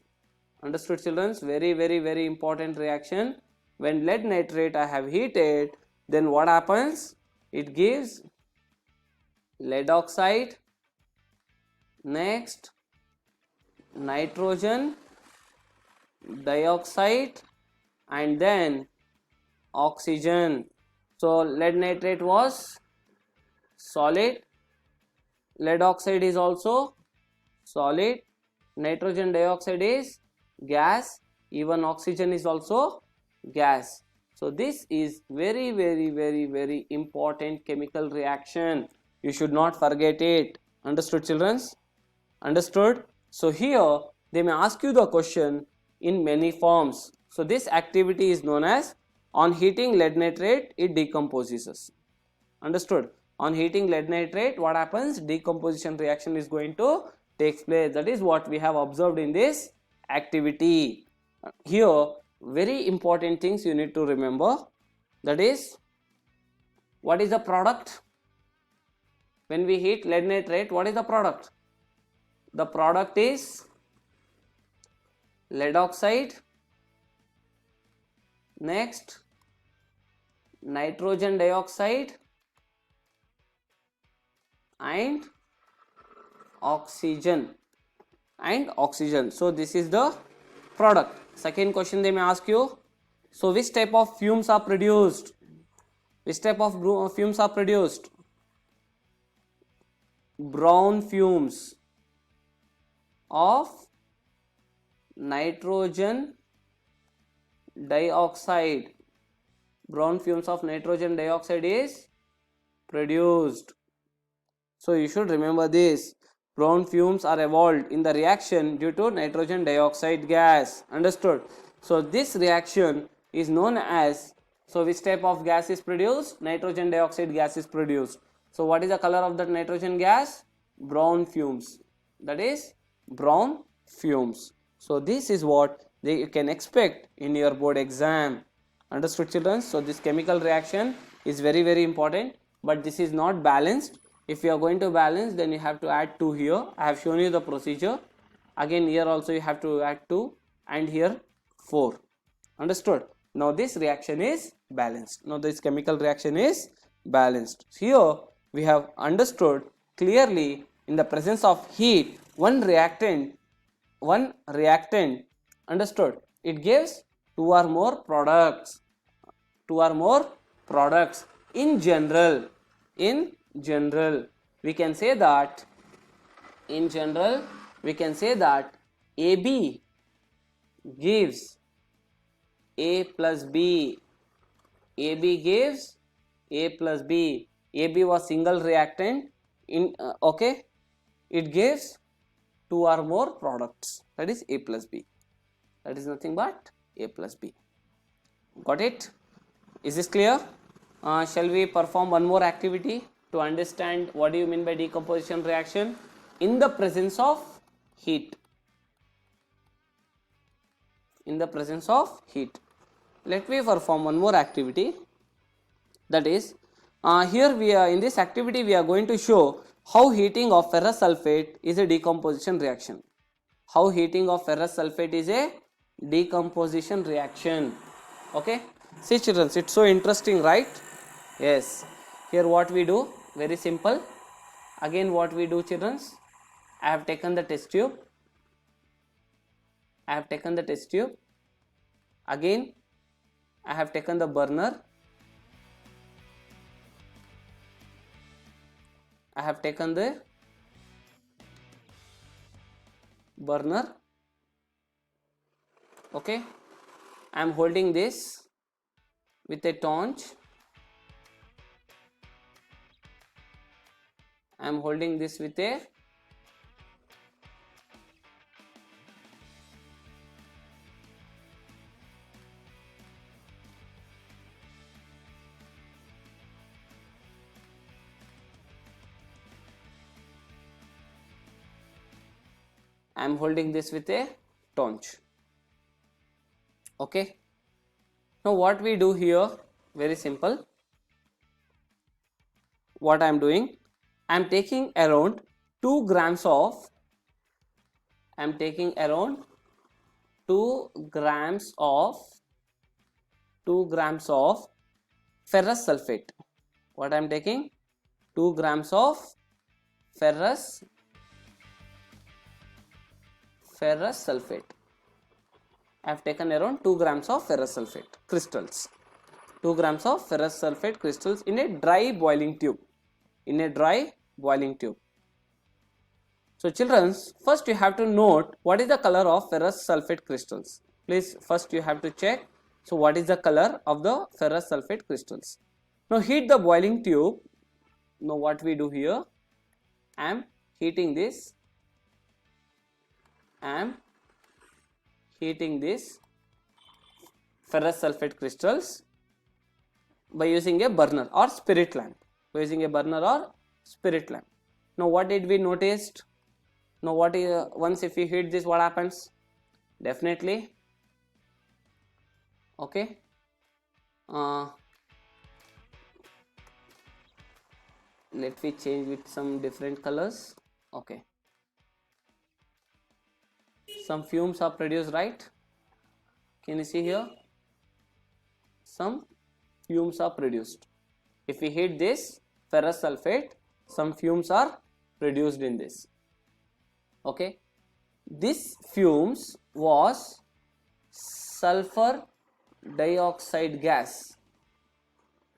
Understood, children? Very, very, very important reaction. When lead nitrate I have heated, then what happens? It gives lead oxide, next nitrogen dioxide, and then oxygen. So lead nitrate was solid, lead oxide is also solid, nitrogen dioxide is gas, even oxygen is also gas. So this is very, very, very, very important chemical reaction. You should not forget it. Understood, children? Understood? So here they may ask you the question in many forms. So this activity is known as, on heating lead nitrate it decomposes. Understood? On heating lead nitrate what happens? Decomposition reaction is going to take place. That is what we have observed in this activity. Here very important things you need to remember, that is, what is the product? When we heat lead nitrate, what is the product? The product is lead oxide, next nitrogen dioxide, and oxygen. So this is the product. Second question they may ask you, so which type of fumes are produced? Which type of fumes are produced? Brown fumes of nitrogen dioxide. Brown fumes of nitrogen dioxide is produced. So you should remember this. Brown fumes are evolved in the reaction due to nitrogen dioxide gas. Understood? So this reaction is known as, so which type of gas is produced? Nitrogen dioxide gas is produced. So what is the color of that nitrogen gas? Brown fumes. That is brown fumes. So this is what you can expect in your board exam. Understood, children? So this chemical reaction is very, very important, but this is not balanced. If you are going to balance, then you have to add 2 here. I have shown you the procedure. Again here also you have to add 2, and here 4. Understood? Now this reaction is balanced. Now this chemical reaction is balanced. Here we have understood clearly, in the presence of heat, one reactant, understood, it gives 2 or more products. 2 or more products. In general, we can say that, AB gives A plus B. AB gives A plus B. AB was single reactant. Okay, it gives 2 or more products. That is A plus B. That is nothing but A plus B. Got it? Is this clear? Shall we perform one more activity to understand what do you mean by decomposition reaction in the presence of heat? In the presence of heat, let me perform one more activity. That is, here we are in this activity we are going to show how heating of ferrous sulfate is a decomposition reaction. How heating of ferrous sulfate is a decomposition reaction. Okay, see children, it's so interesting, right? Yes. Here what we do, very simple. Again what we do, children, I have taken the test tube. Again I have taken the burner. I have taken the burner. Okay, I am holding this with a torch. I am holding this with a torch. Okay, now what we do here, very simple. What I am doing, I am taking around 2 grams of I am taking around 2 grams of ferrous sulfate. What I am taking? 2 grams of ferrous sulfate. I have taken around 2 grams of ferrous sulfate crystals. 2 grams of ferrous sulfate crystals in a dry boiling tube. So children, first you have to note what is the color of ferrous sulfate crystals. Please, first you have to check. So what is the color of the ferrous sulfate crystals? Now heat the boiling tube. Now what we do here? I am heating this ferrous sulfate crystals by using a burner or spirit lamp. Now what did we notice? Now once if we heat this, what happens? Definitely, okay, let me change with some different colors. Okay, some fumes are produced, right? Can you see here? Some fumes are produced. If we heat this ferrous sulfate, some fumes are produced in this. Okay, this fumes was sulfur dioxide gas.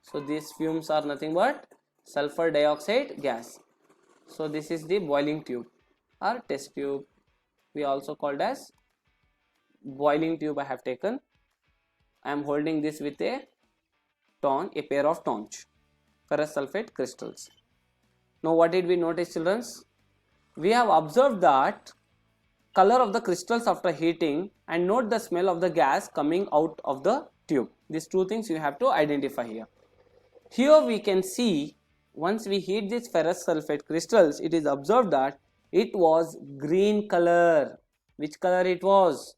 So these fumes are nothing but sulfur dioxide gas. So this is the boiling tube or test tube. We also called as boiling tube. I have taken. I am holding this with a pair of tongs, ferrous sulfate crystals. Now what did we notice, children? We have observed that color of the crystals after heating and note the smell of the gas coming out of the tube. These two things you have to identify here. Here we can see once we heat these ferrous sulfate crystals, it is observed that it was green color. Which color it was?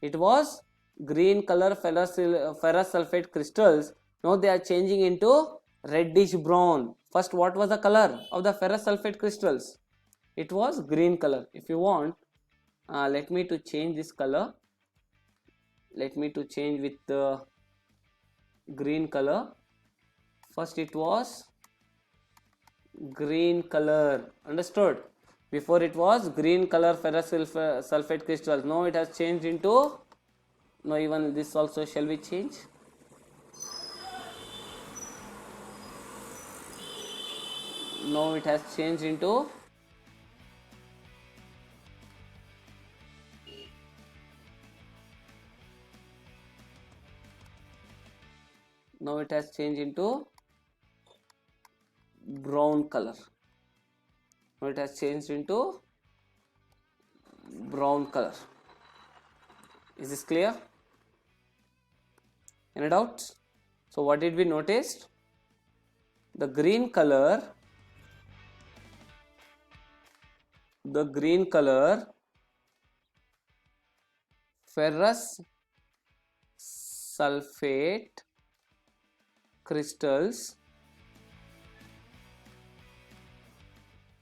It was green color ferrous sulfate crystals. Now they are changing into reddish brown. First, what was the color of the ferrous sulfate crystals? It was green color. If you want, let me to change this color. Let me to change with the green color. First it was green color. Understood? Before it was green color ferrous sulfate crystals. Now it has changed into, now even this also shall we change? Now it has changed into brown color. Now it has changed into brown color. Is this clear? Any doubts? So what did we notice? The green color ferrous sulfate crystals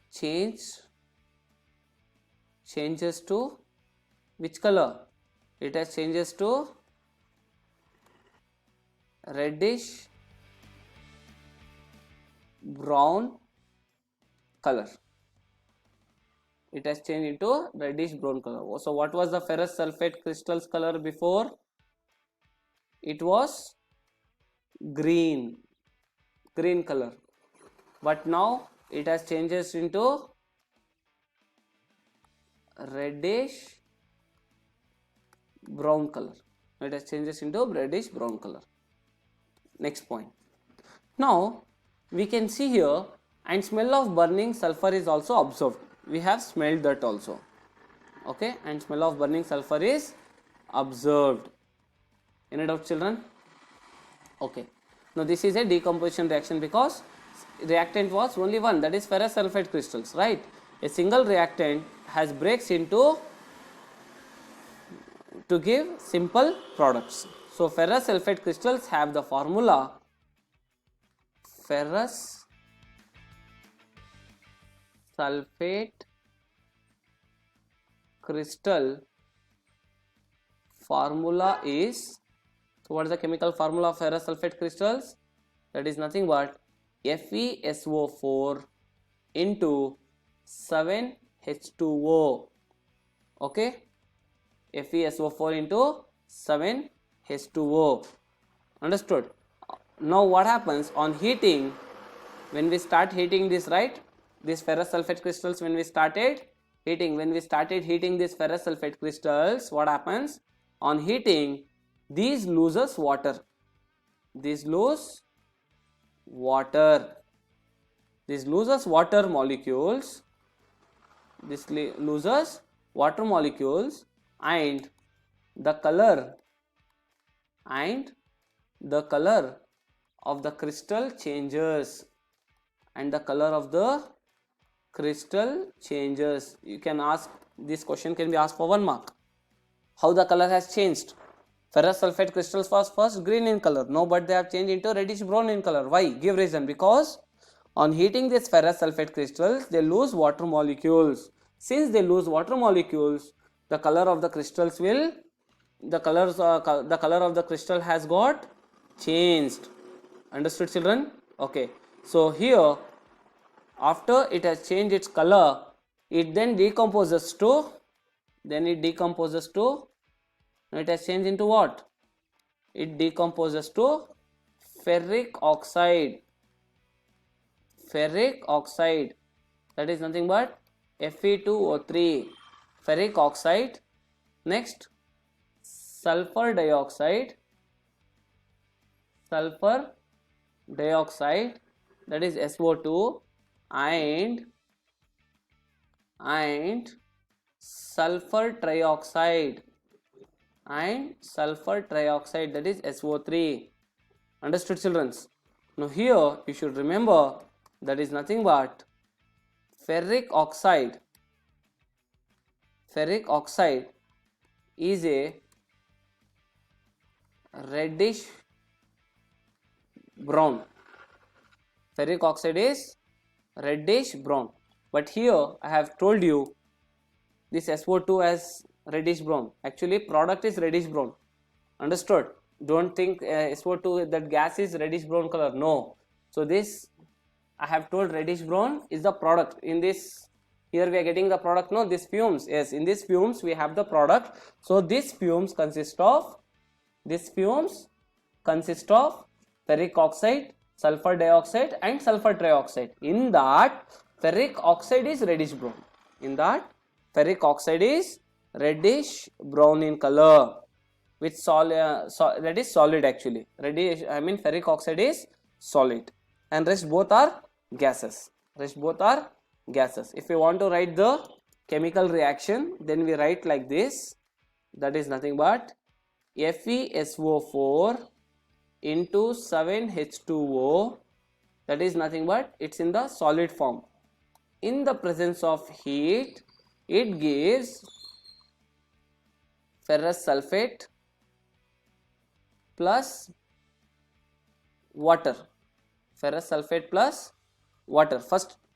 changes to which color? It has changes to reddish brown color. It has changed into reddish brown color. So what was the ferrous sulfate crystals color before? It was green color, but now it has changes into reddish brown color. Next point. Now we can see here, and smell of burning sulfur is also observed. We have smelled that also. Okay, and smell of burning sulfur is observed. Any doubt, children? Okay. Now this is a decomposition reaction because reactant was only one, that is ferrous sulfate crystals, right? A single reactant has breaks into to give simple products. So ferrous sulfate crystals have the formula ferrous sulfate crystal formula is, so what is the chemical formula of ferrous sulfate crystals? That is nothing but FeSO4 into 7H2O. Okay, FeSO4 into 7H2O. Understood? Now what happens on heating, when we start heating this, right, these ferrous sulfate crystals, when we started heating these ferrous sulfate crystals, what happens on heating? These loses water, these lose water, this loses water molecules, this loses water molecules, and the color of the crystal changes, and the color of the crystal changes. You can ask, this question can be asked for 1 mark. How the color has changed? Ferrous sulfate crystals was first green in color, no, but they have changed into reddish brown in color. Why? Give reason. Because on heating these ferrous sulfate crystals, they lose water molecules. Since they lose water molecules, the color of the crystals will, the color of the crystal has got changed. Understood, children? Okay, so here after it has changed its color, it then decomposes to, it has changed into what? It decomposes to ferric oxide. Ferric oxide, that is nothing but Fe2O3, ferric oxide. Next, sulfur dioxide, that is SO2, and sulfur trioxide, that is SO3. Understood, children? Now here you should remember, that is nothing but ferric oxide is a reddish brown. Ferric oxide is reddish brown, but here I have told you this SO2 as reddish brown. Actually product is reddish brown. Understood? Don't think SO2, that gas is reddish brown color. No. So this I have told reddish brown is the product. In this, here we are getting the product. No, this fumes. Yes, in these fumes we have the product. So these fumes consist of ferric oxide, sulfur dioxide, and sulfur trioxide. In that, ferric oxide is reddish brown. Reddish brown in color, with that is solid actually. Ferric oxide is solid, and rest both are gases. If you want to write the chemical reaction, then we write like this. That is nothing but FeSO4 into 7H2O. That is nothing but, it's in the solid form. In the presence of heat, it gives ferrous sulfate plus water. First,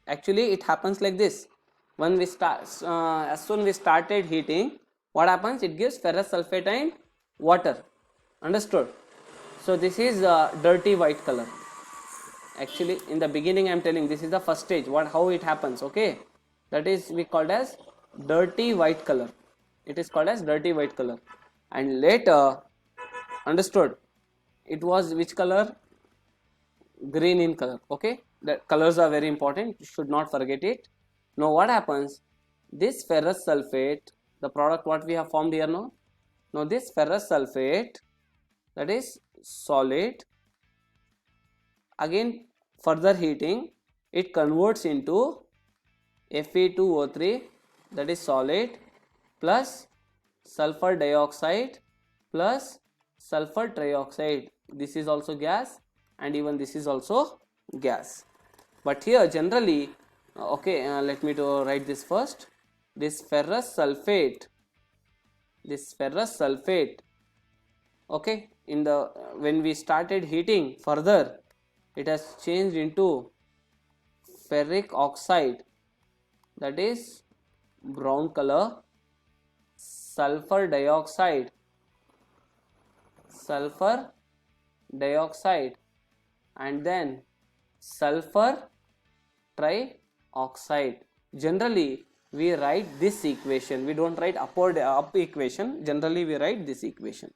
actually it happens like this. When we start, as soon we started heating, what happens? It gives ferrous sulfate and water. Understood? So this is dirty white color. Actually in the beginning I am telling, this is the first stage, how it happens. Okay, that is we called as dirty white color. It is called as dirty white color. And later, understood, it was which color? Green in color. Okay, the colors are very important, you should not forget it. Now what happens? This ferrous sulfate, the product what we have formed here, now this ferrous sulfate, that is solid, again further heating, it converts into Fe2O3, that is solid, plus sulfur dioxide plus sulfur trioxide. This is also gas, and even this is also gas. But here generally, let me to write this first. This ferrous sulfate, okay, in the when we started heating further, it has changed into ferric oxide, that is brown color, sulfur dioxide, and then sulfur trioxide. Generally we write this equation, we don't write up equation, generally we write this equation.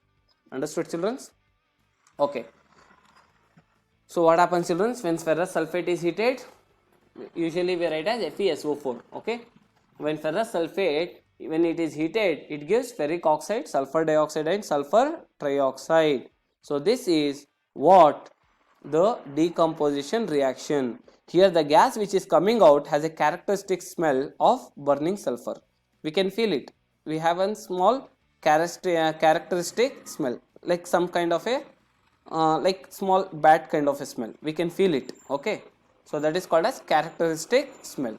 Understood, children? Okay, so what happens, children, when ferrous sulfate is heated? Usually we write as FeSO4. okay, when ferrous sulfate, when it is heated, it gives ferric oxide, sulfur dioxide and sulfur trioxide. So this is what the decomposition reaction. Here the gas which is coming out has a characteristic smell of burning sulfur. We can feel it. We have a small characteristic smell, like some kind of a like small bad kind of a smell. We can feel it. Okay, so that is called as characteristic smell.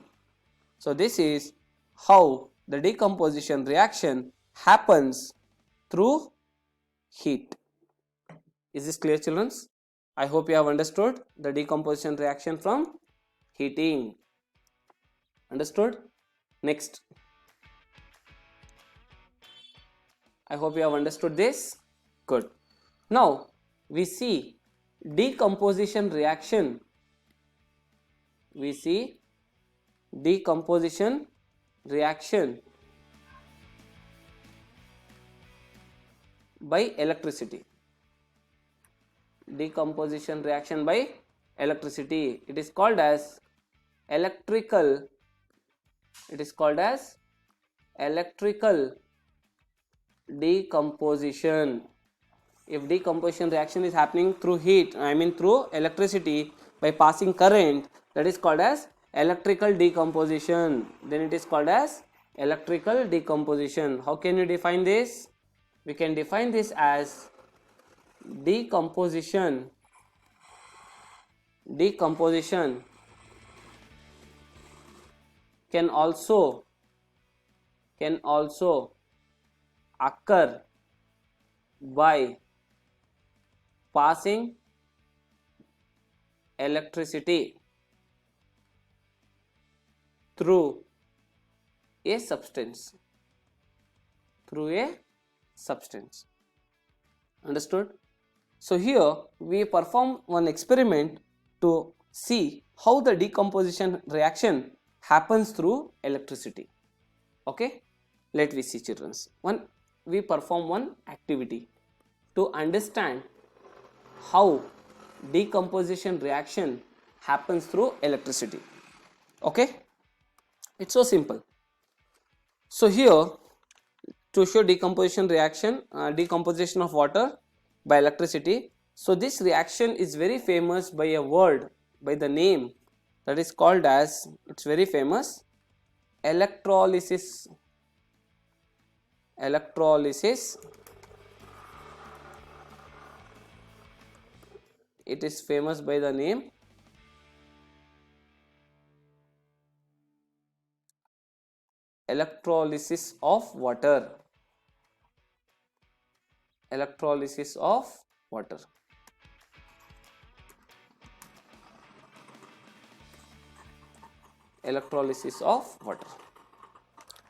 So this is how the decomposition reaction happens through heat. Is this clear, children? I hope you have understood the decomposition reaction from heating. Understood? Next, I hope you have understood this. Good. Now we see decomposition reaction. We see decomposition reaction by electricity. Decomposition reaction by electricity. It is called as electrical. It is called as electrical decomposition. If decomposition reaction is happening through heat, I mean through electricity by passing current, that is called as electrical decomposition. Then it is called as electrical decomposition. How can you define this? We can define this as decomposition can also occur by passing electricity through a substance. Understood? So here we perform one experiment to see how the decomposition reaction happens through electricity. Okay, let me see, children. We perform one activity to understand how decomposition reaction happens through electricity. Okay, it's so simple. So here, to show decomposition reaction, decomposition of water by electricity. So this reaction is very famous by a word, by the name that is called as, it's very famous, electrolysis. It is famous by the name electrolysis of water. Electrolysis of water. Electrolysis of water.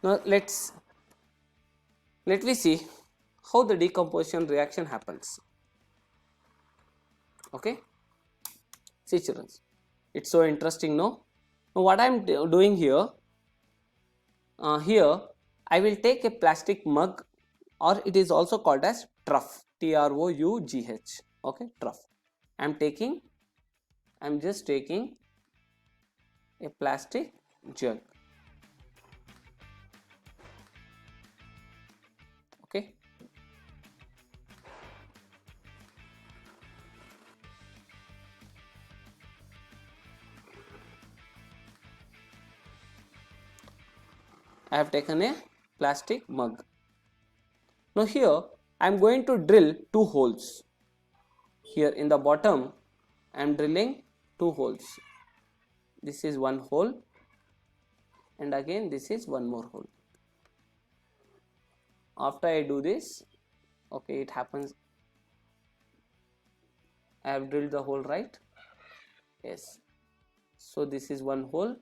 Now let me see how the decomposition reaction happens. Okay, see, children, it's so interesting. No, now what I am doing here, here I will take a plastic mug, or it is also called as trough, TROUGH. Okay, trough. I am just taking a plastic jug. Okay, I have taken a plastic mug. Now here I am going to drill 2 holes. Here in the bottom I am drilling 2 holes. This is one hole, and again this is one more hole. After I do this, okay, it happens, I have drilled the hole, right? Yes. So this is one hole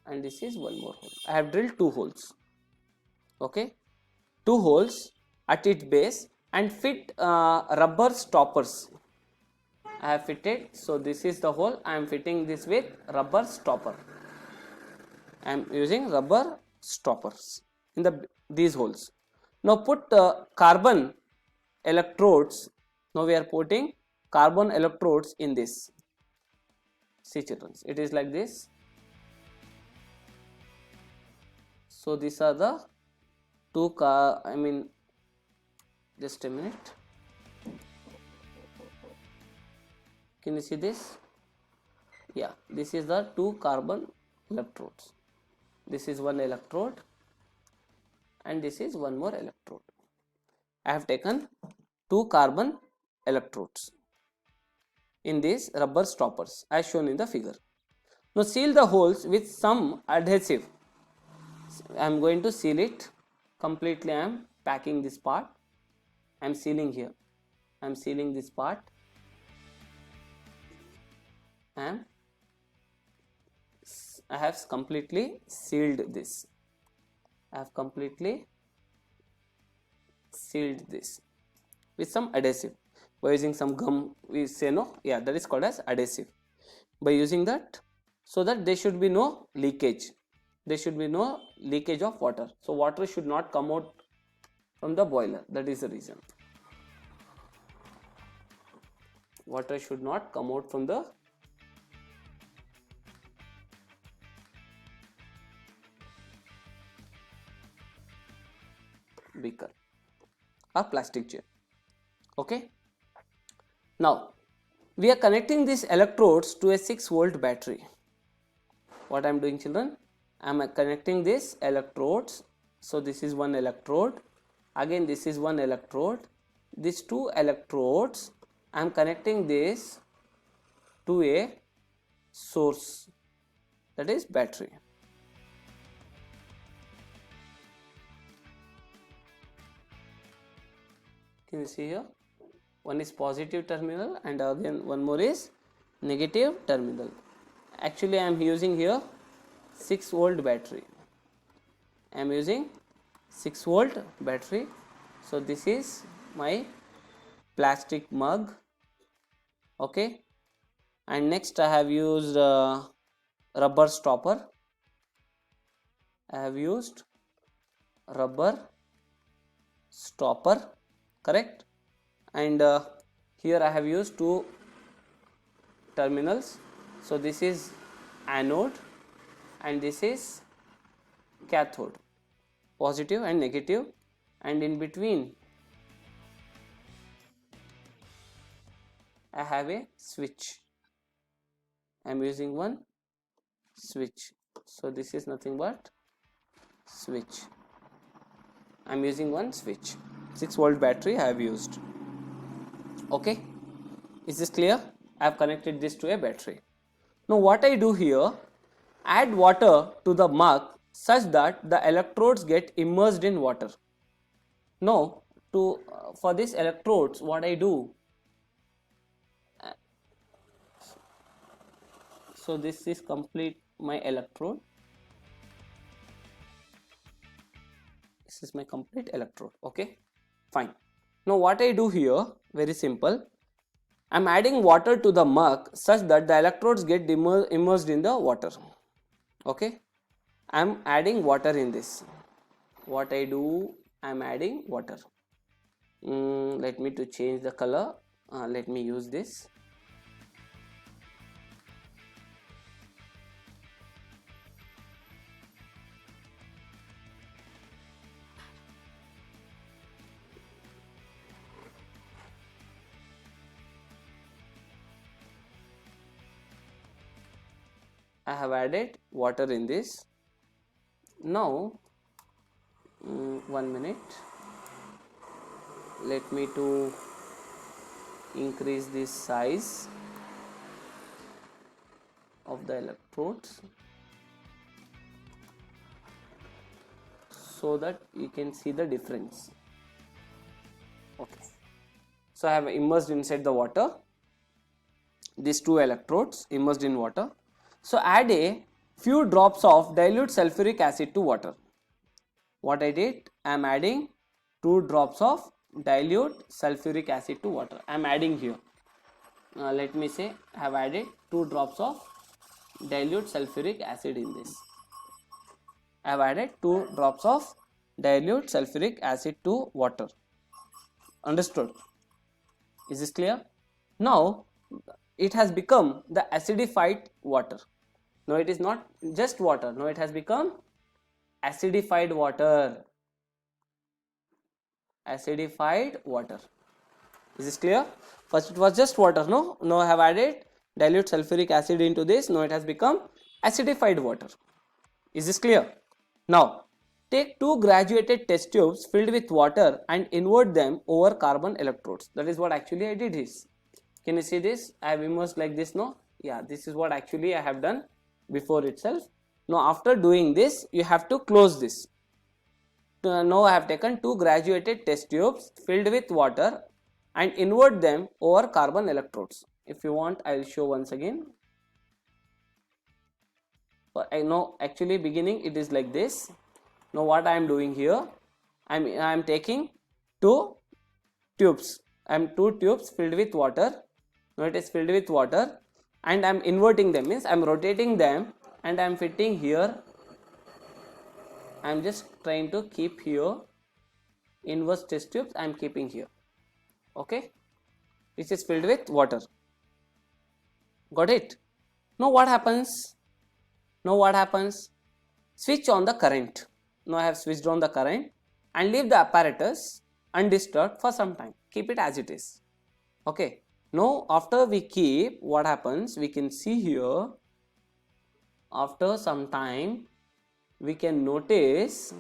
and this is one more hole. I have drilled 2 holes. Okay. two holes at its base and fit rubber stoppers. I have fitted, so this is the hole. I am fitting this with rubber stopper. I am using rubber stoppers in these holes. Now put carbon electrodes. Now we are putting carbon electrodes in this. See children, it is like this. So these are the two just a minute. Can you see this? Yeah, this is the two carbon electrodes. This is one electrode and this is one more electrode. I have taken two carbon electrodes in these rubber stoppers as shown in the figure. Now seal the holes with some adhesive. I am going to seal it completely. I am packing this part. I am sealing here. I am sealing this part. And I have completely sealed this. I have completely sealed this with some adhesive. By using some gum, we say no, yeah, that is called as adhesive. By using that, so that there should be no leakage. There should be no leakage of water. So water should not come out from the boiler. That is the reason. Water should not come out from the beaker or plastic jar. Okay. Now we are connecting these electrodes to a 6-volt battery. What I am doing, children? I am connecting these electrodes. So this is one electrode. Again this is one electrode. These two electrodes I am connecting this to a source, that is battery. Can you see here? One is positive terminal and again one more is negative terminal. Actually I am using here 6-volt battery. I am using 6-volt battery. So this is my plastic mug. Okay. And next I have used rubber stopper. I have used rubber stopper, correct? And here I have used two terminals. So this is anode and this is cathode, positive and negative, and in between I have a switch. I am using one switch. So this is nothing but switch. I am using one switch. 6-volt battery I have used. Okay, is this clear? I have connected this to a battery. Now what I do here, add water to the mug such that the electrodes get immersed in water. Now for these electrodes what I do, so this is complete my electrode. This is my complete electrode. Okay, fine. Now what I do here, very simple. I am adding water to the mug such that the electrodes get immersed in the water. Okay, I am adding water in this. What I do, I am adding water. Let me to change the color. Let me use this. I have added water in this. Now 1 minute, let me to increase this size of the electrodes so that you can see the difference. Okay, so I have immersed inside the water these two electrodes immersed in water. So add a few drops of dilute sulfuric acid to water. What I did, I am adding 2 drops of dilute sulfuric acid to water. I am adding here. Let me say I have added 2 drops of dilute sulfuric acid in this. I have added 2 drops of dilute sulfuric acid to water. Understood? Is this clear? Now it has become the acidified water. No, it is not just water. No, it has become acidified water. Acidified water. Is this clear? First it was just water. No, now I have added dilute sulfuric acid into this. Now it has become acidified water. Is this clear? Now take 2 graduated test tubes filled with water and invert them over carbon electrodes. That is what actually I did is. Can you see this? I have immersed like this. No? Yeah, this is what actually I have done before itself. Now after doing this, you have to close this. Now I have taken 2 graduated test tubes filled with water and invert them over carbon electrodes. If you want, I will show once again. But I know actually beginning it is like this. Now what I am doing here, I am taking 2 tubes. I am 2 tubes filled with water. Now it is filled with water and I am inverting them, means I am rotating them and I am fitting here. I am just trying to keep here inverse test tubes. I am keeping here. Okay, which is filled with water. Got it? Now what happens? Switch on the current. Now I have switched on the current and leave the apparatus undisturbed for some time. Keep it as it is. Okay. Now after we keep, what happens? We can see here, after some time we can notice,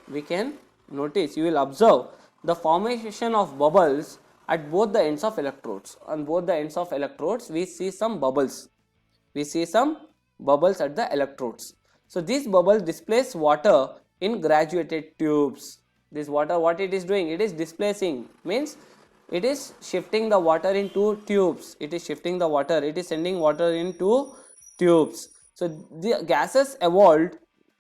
you will observe the formation of bubbles at both the ends of electrodes. On both the ends of electrodes we see some bubbles. At the electrodes. So these bubbles displace water in graduated tubes. This water, what it is doing? It is displacing, means it is shifting the water into tubes. It is sending water into tubes. So the gases evolved.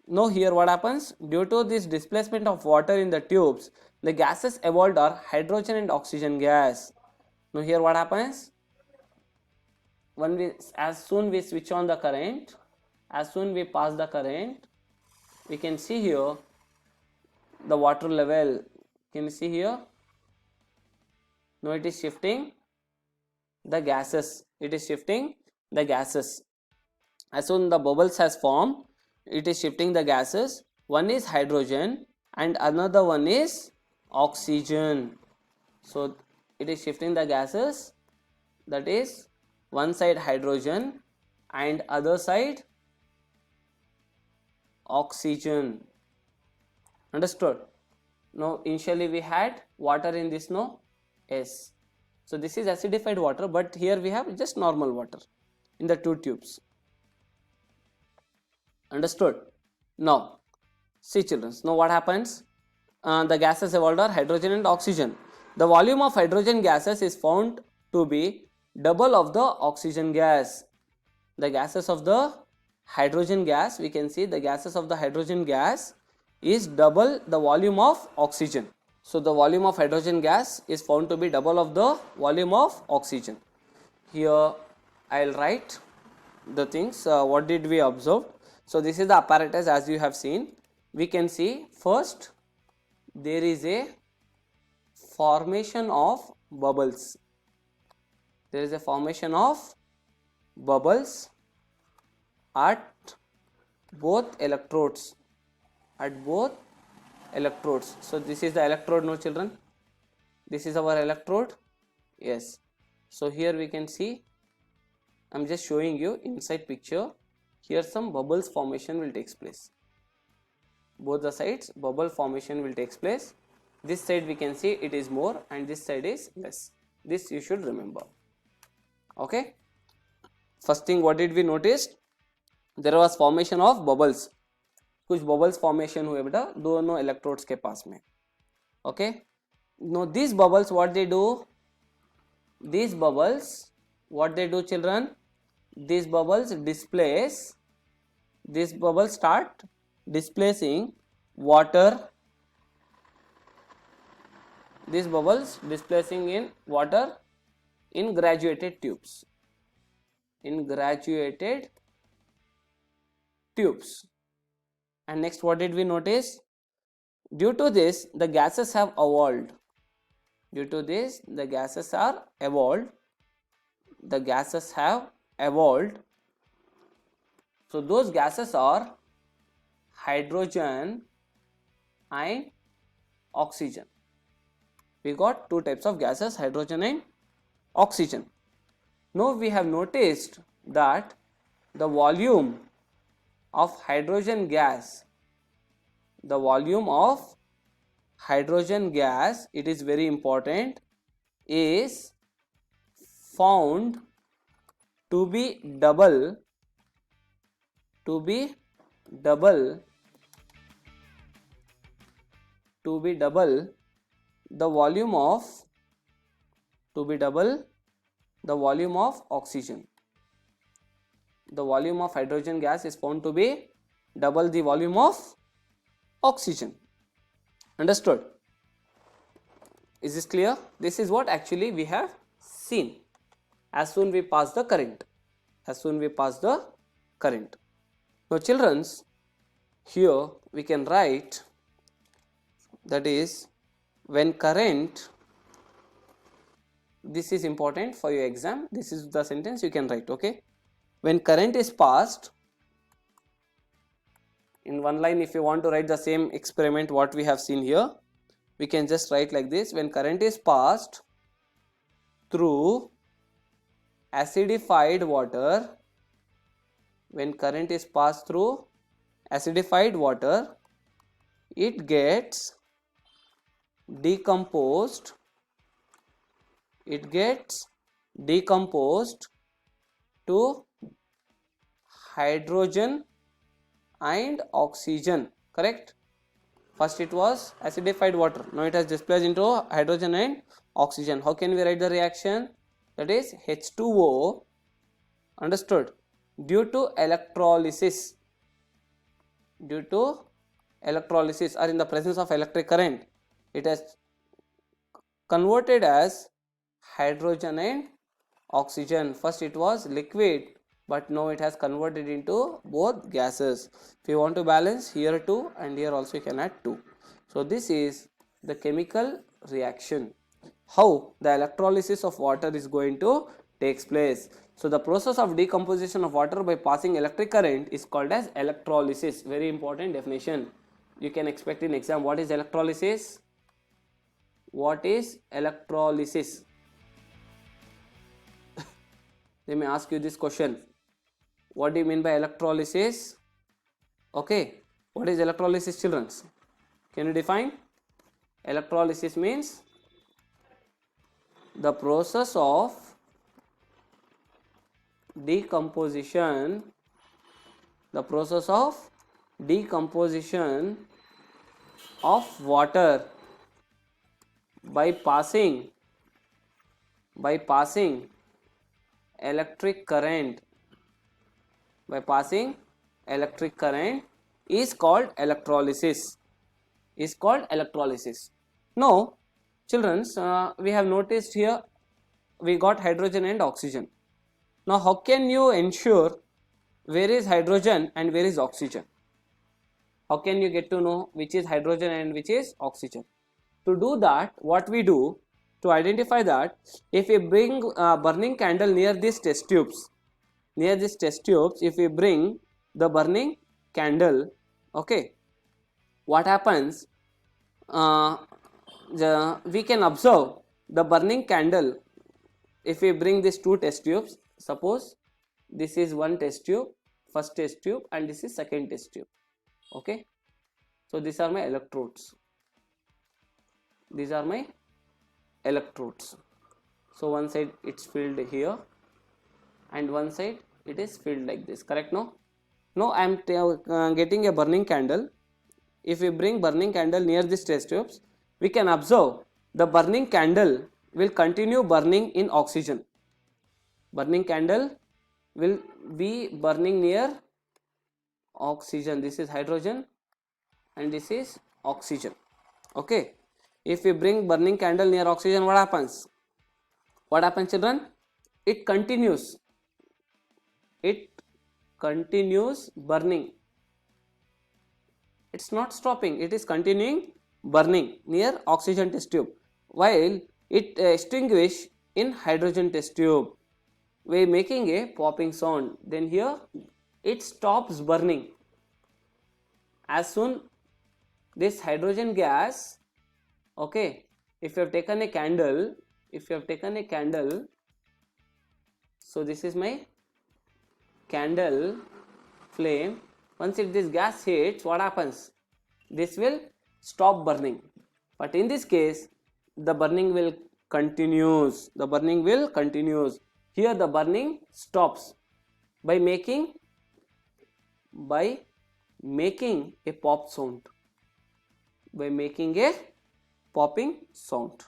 Now here what happens? Due to this displacement of water in the tubes, the gases evolved are hydrogen and oxygen gas. Now here what happens? As soon we switch on the current, as soon we pass the current, we can see here the water level. Can you see here? Now it is shifting the gases. As soon the bubbles has formed, it is shifting the gases. One is hydrogen and another one is oxygen. So it is shifting the gases, that is one side hydrogen and other side oxygen. Understood? Now initially we had water in this, no? Yes. So this is acidified water, but here we have just normal water in the 2 tubes. Understood? Now see children, now what happens? The gases evolved are hydrogen and oxygen. The volume of hydrogen gases is found to be double of the oxygen gas. The gases of the hydrogen gas, we can see the gases of the hydrogen gas is double the volume of oxygen. So the volume of hydrogen gas is found to be double of the volume of oxygen. Here I will write the things, what did we observe. So this is the apparatus as you have seen. We can see first there is a formation of bubbles. There is a formation of bubbles at both electrodes. So this is the electrode, no children? This is our electrode. Yes. So here we can see, I am just showing you inside picture. Here some bubbles formation will take place. Both the sides bubble formation will take place. This side we can see it is more and this side is less. This you should remember. Okay. First thing, what did we notice? There was formation of bubbles. कुछ bubbles formation हुए बेटा दोनों electrodes के पास में. Okay. Now these bubbles, what they do? These bubbles, what they do children? These bubbles displace. These bubbles start displacing water these bubbles displacing in water in graduated tubes. In graduated tubes. And next, what did we notice? Due to this, the gases have evolved. Due to this, the gases are evolved. The gases have evolved. So those gases are hydrogen and oxygen. We got two types of gases, hydrogen and oxygen. Now we have noticed that the volume of hydrogen gas, it is very important, is found to be double the volume of oxygen. The volume of hydrogen gas is found to be double the volume of oxygen. Understood? Is this clear? This is what actually we have seen as soon we pass the current. Now children, here we can write, that is, when current, this is important for your exam, this is the sentence you can write, okay? When current is passed, in one line, if you want to write the same experiment what we have seen here, we can just write like this: when current is passed through acidified water, it gets decomposed to hydrogen and oxygen. Correct? First it was acidified water, now it has displaced into hydrogen and oxygen. How can we write the reaction? That is H2O. Understood? Due to electrolysis or in the presence of electric current, it has converted as hydrogen and oxygen. First it was liquid, but now it has converted into both gases. If you want to balance, here 2 and here also you can add 2. So this is the chemical reaction, how the electrolysis of water is going to takes place. So the process of decomposition of water by passing electric current is called as electrolysis. Very important definition you can expect in exam. What is electrolysis? They may ask you this question: what do you mean by electrolysis? Okay, what is electrolysis, children? Can you define? Electrolysis means the process of decomposition of water by passing electric current is called electrolysis. Now children, we have noticed here we got hydrogen and oxygen. Now how can you ensure where is hydrogen and where is oxygen? How can you get to know which is hydrogen and which is oxygen? To do that, what we do to identify that, if we bring a burning candle near these test tubes, if we bring the burning candle, okay, what happens? We can observe the burning candle. If we bring these two test tubes, suppose this is one test tube, first test tube, and this is second test tube. Okay, so these are my electrodes. So one side it's filled here and one side it is filled like this. Correct? No? Now I am getting a burning candle. If we bring burning candle near these test tubes, we can observe the burning candle will continue burning in oxygen. Burning candle will be burning near oxygen. This is hydrogen and this is oxygen. Okay, If we bring burning candle near oxygen, what happens? What happens, children? It continues burning. It's not stopping, it is continuing burning near oxygen test tube, while it extinguish in hydrogen test tube, by making a popping sound. Then here it stops burning. As soon this hydrogen gas, okay, if you have taken a candle, so this is my candle flame. Once this gas hits, what happens? This will stop burning. But in this case, the burning will continues. Here the burning stops by making a pop sound. Popping sound.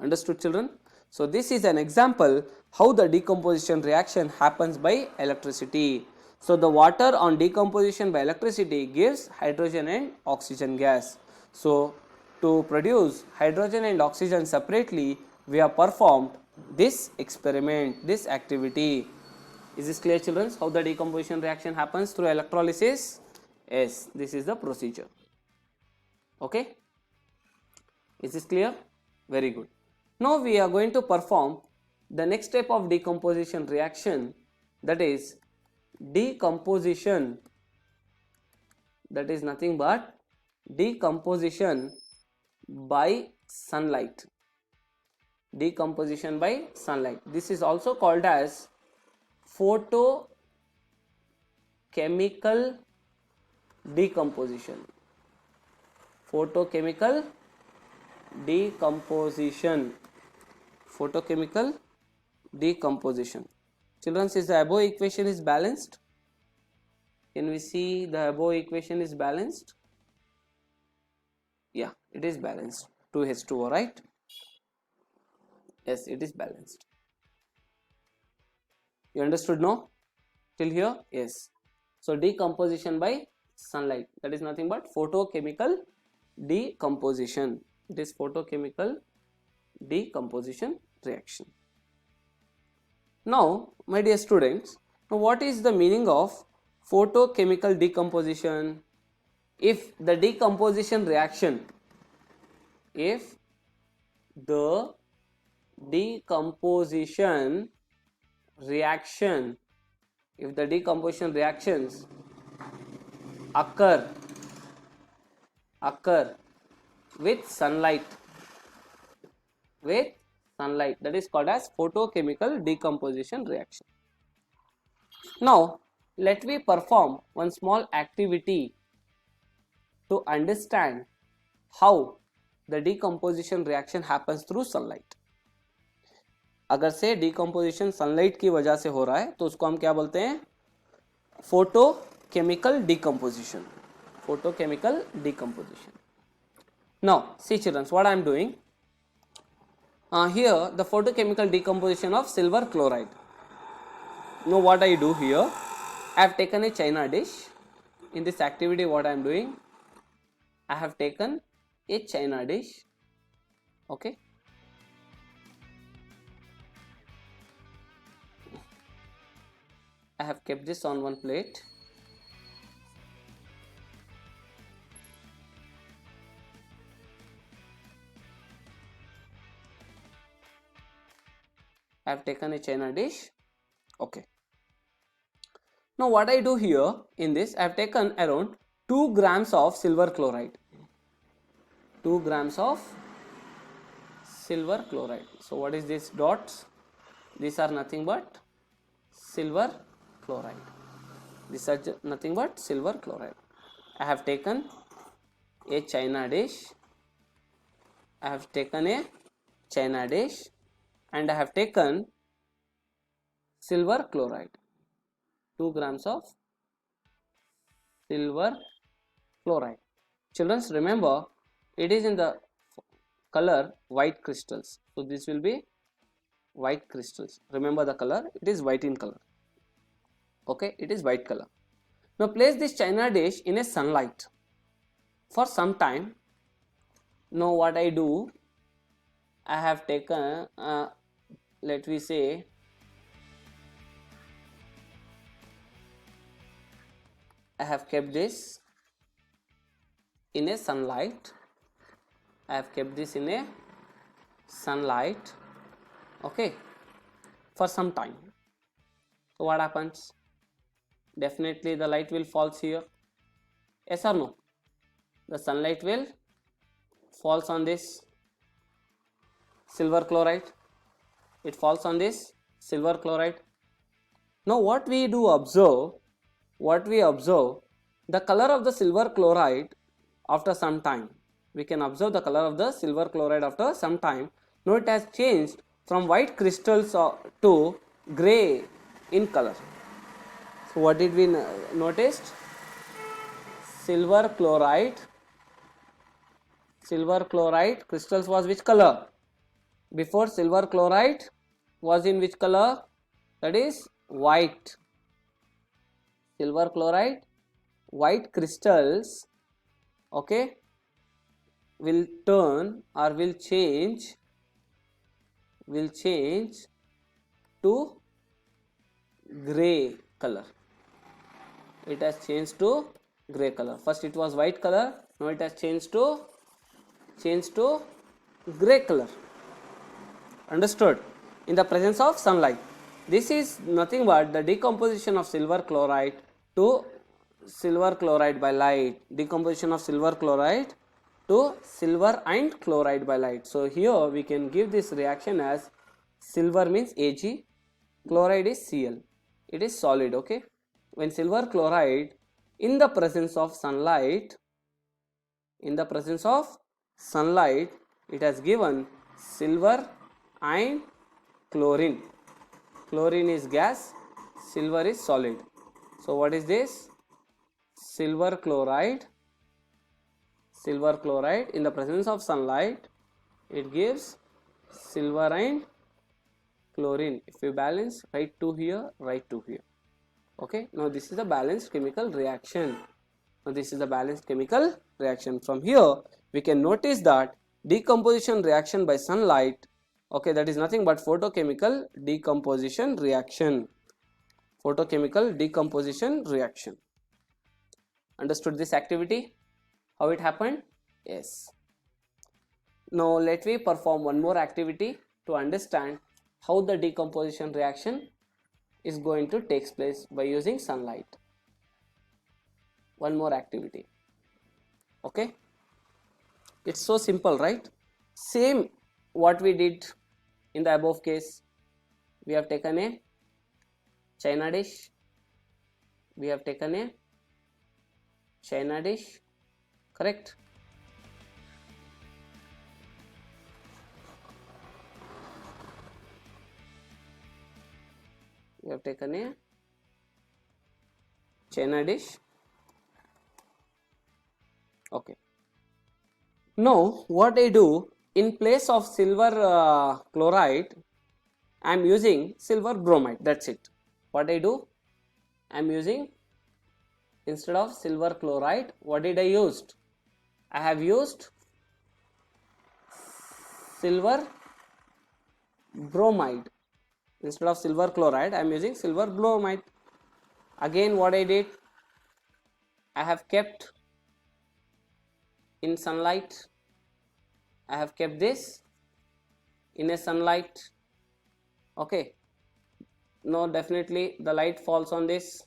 Understood, children? So this is an example how the decomposition reaction happens by electricity. So the water on decomposition by electricity gives hydrogen and oxygen gas. So to produce hydrogen and oxygen separately, we have performed this experiment, this activity. Is this clear, children? How the decomposition reaction happens through electrolysis? Yes, this is the procedure. Okay, is this clear? Very good. Now we are going to perform the next step of decomposition reaction, that is decomposition. That is nothing but decomposition by sunlight. Decomposition by sunlight. This is also called as photochemical decomposition. Photochemical decomposition. Children, is the above equation is balanced? Can we see the above equation is balanced? Yeah, it is balanced. 2H2O, right? Yes, it is balanced. You understood now? Till here? Yes. So decomposition by sunlight, that is nothing but photochemical decomposition. It is photochemical decomposition reaction. Now, my dear students, what is the meaning of photochemical decomposition? If the decomposition reaction, if the decomposition reactions occur with sunlight, that is called as photochemical decomposition reaction. Now let me perform one small activity to understand how the decomposition reaction happens through sunlight. अगर से decomposition sunlight की वजह से हो रहा है तो उसको हम क्या बोलते हैं? Photochemical decomposition. Now see children, what I am doing here, the photochemical decomposition of silver chloride. Now what I do here, I have taken a china dish. In this activity what I am doing, I have taken a china dish. Okay, I have kept this on one plate. I have taken a china dish. Okay. Now what I do here in this, I have taken around 2 grams of silver chloride. 2 grams of silver chloride. So what is this dots? These are nothing but silver chloride. These are nothing but silver chloride. I have taken a china dish. And I have taken silver chloride. 2 grams of silver chloride. Children, remember it is in the color white crystals. So this will be white crystals. Remember the color, it is white in color. Okay, it is white color. Now place this china dish in a sunlight for some time. Now what I do, I have taken let me say I have kept this in a sunlight. I have kept this in a sunlight, okay, for some time. So what happens? Definitely the light will falls here. Yes or no? The sunlight will falls on this silver chloride. It falls on this silver chloride. Now what we observe, the color of the silver chloride after some time. We can observe the color of the silver chloride after some time. Now it has changed from white crystals to grey in color. So what did we notice? Silver chloride crystals was which color? Before, silver chloride was in which color? That is white. Silver chloride, white crystals, okay, will turn or will change to gray color. It has changed to gray color. First it was white color, now it has changed to gray color. Understood? In the presence of sunlight. This is nothing but the decomposition of silver chloride to silver chloride by light. Decomposition of silver chloride to silver and chloride by light. So here we can give this reaction as silver means Ag, chloride is Cl. It is solid, okay. When silver chloride in the presence of sunlight, it has given silver and chlorine. Chlorine is gas, silver is solid. So what is this? Silver chloride in the presence of sunlight, it gives silver and chlorine. If we balance, write 2 here, write 2 here. Okay, now this is a balanced chemical reaction. From here we can notice that decomposition reaction by sunlight, okay, that is nothing but photochemical decomposition reaction. Understood this activity? How it happened? Yes. Now let me perform one more activity to understand how the decomposition reaction is going to take place by using sunlight. One more activity. Okay, it's so simple, right? Same what we did in the above case. We have taken a china dish. Correct? We have taken a china dish. Okay. Now what I do, in place of silver chloride, I am using silver bromide. That's it. What I do, I am using, instead of silver chloride, what did I use? I have used silver bromide. Instead of silver chloride, I am using silver bromide. Again what I did, I have kept in sunlight. I have kept this in a sunlight. Okay. Now definitely the light falls on this.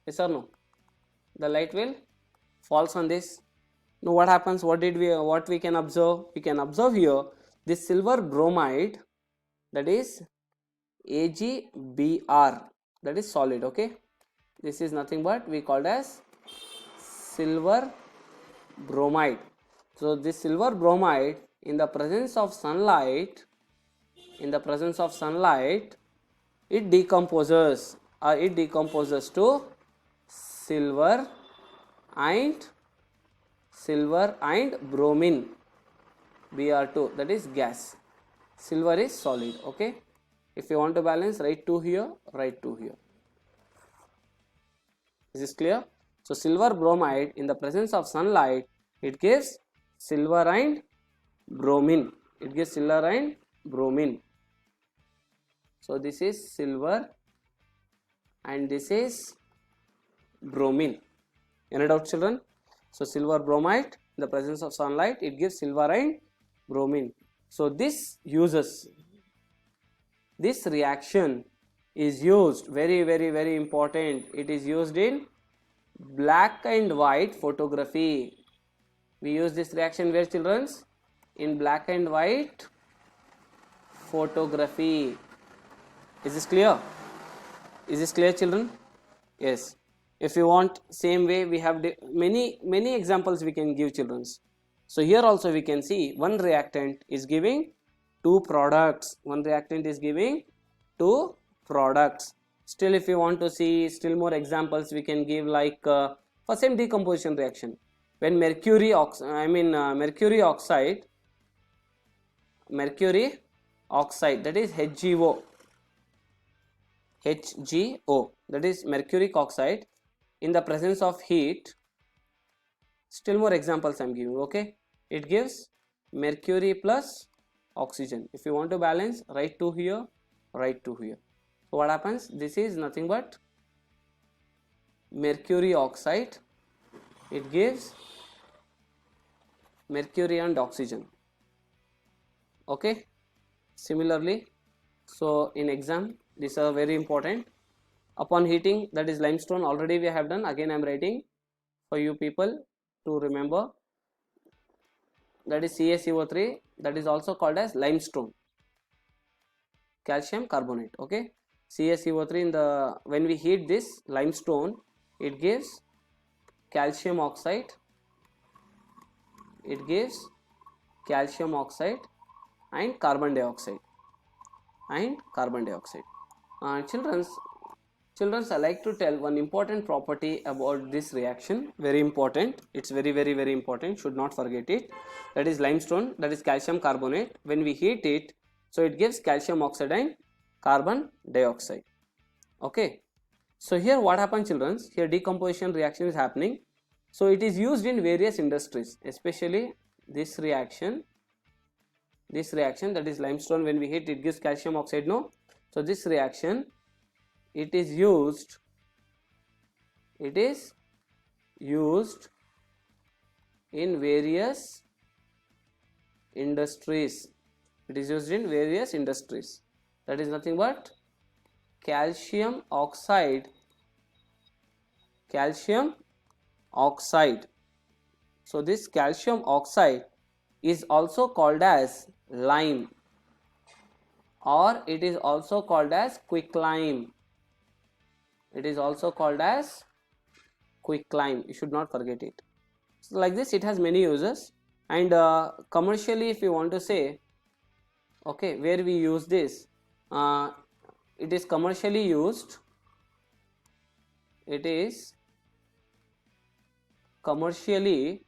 Yes or no? The light will falls on this. Now what happens? What we can observe? We can observe here this silver bromide, that is AgBr, that is solid. Okay, this is nothing but we called as silver bromide. So this silver bromide in the presence of sunlight, it decomposes to silver and bromine, Br2, that is gas. Silver is solid. Okay, if you want to balance, write 2 here, write 2 here. Is this clear? So silver bromide in the presence of sunlight, it gives silver and bromine. It gives silver and bromine. So this is silver and this is bromine. Any doubt, children? So silver bromide, in the presence of sunlight, it gives silver and bromine. So this reaction is used, very important. It is used in black and white photography. We use this reaction where, children? In black and white photography. Is this clear? Is this clear, children? Yes. If you want, same way we have many examples we can give, children. So here also we can see one reactant is giving two products. One reactant is giving two products. Still, if you want to see still more examples, we can give like for same decomposition reaction. When mercury oxide, that is HgO, that is mercuric oxide, in the presence of heat. Still more examples I am giving. Okay, it gives mercury plus oxygen. If you want to balance, write 2 here, write 2 here. So what happens? This is nothing but mercury oxide. It gives mercury and oxygen. Okay, similarly, so in exam these are very important. Upon heating, that is limestone, already we have done. Again I am writing for you people to remember. That is CaCO3, that is also called as limestone, calcium carbonate. Okay, CaCO3, in the when we heat this limestone, it gives calcium oxide, it gives calcium oxide and carbon dioxide, children, I like to tell one important property about this reaction, very important. It's very important, should not forget it. That is limestone, that is calcium carbonate. When we heat it, so it gives calcium oxide and carbon dioxide. Okay, so here what happens, children? Here decomposition reaction is happening. So it is used in various industries, especially this reaction, that is limestone. When we heat, it gives calcium oxide, no? So this reaction, it is used in various industries. It is used in various industries. That is nothing but calcium oxide. So this calcium oxide is also called as lime, or it is also called as quicklime. It is also called as quicklime. You should not forget it. So like this, it has many uses. And commercially, if you want to say, okay, where we use this, it is commercially used. It is commercially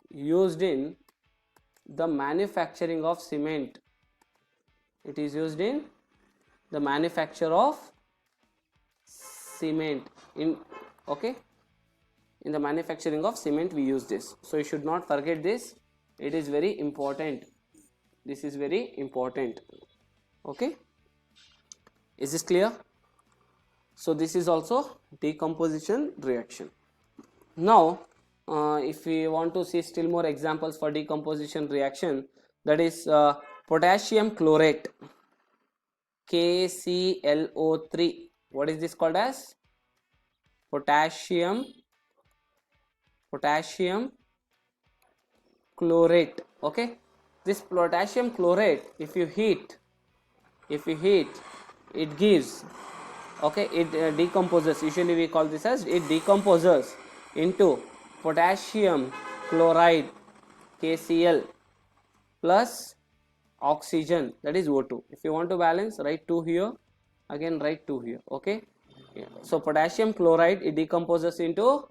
used in the manufacturing of cement. It is used in the manufacture of cement. In the manufacturing of cement we use this. So you should not forget this. It is very important. This is very important. Okay, is this clear? So this is also decomposition reaction. Now if we want to see still more examples for decomposition reaction, that is potassium chlorate, KClO3. What is this called as? Potassium chlorate. Okay, this potassium chlorate, if you heat, it gives, okay, it decomposes. Usually we call this as, it decomposes into potassium chloride, KCl, plus oxygen, that is O2. If you want to balance, write 2 here, again write 2 here. Okay, yeah. So potassium chloride, it decomposes into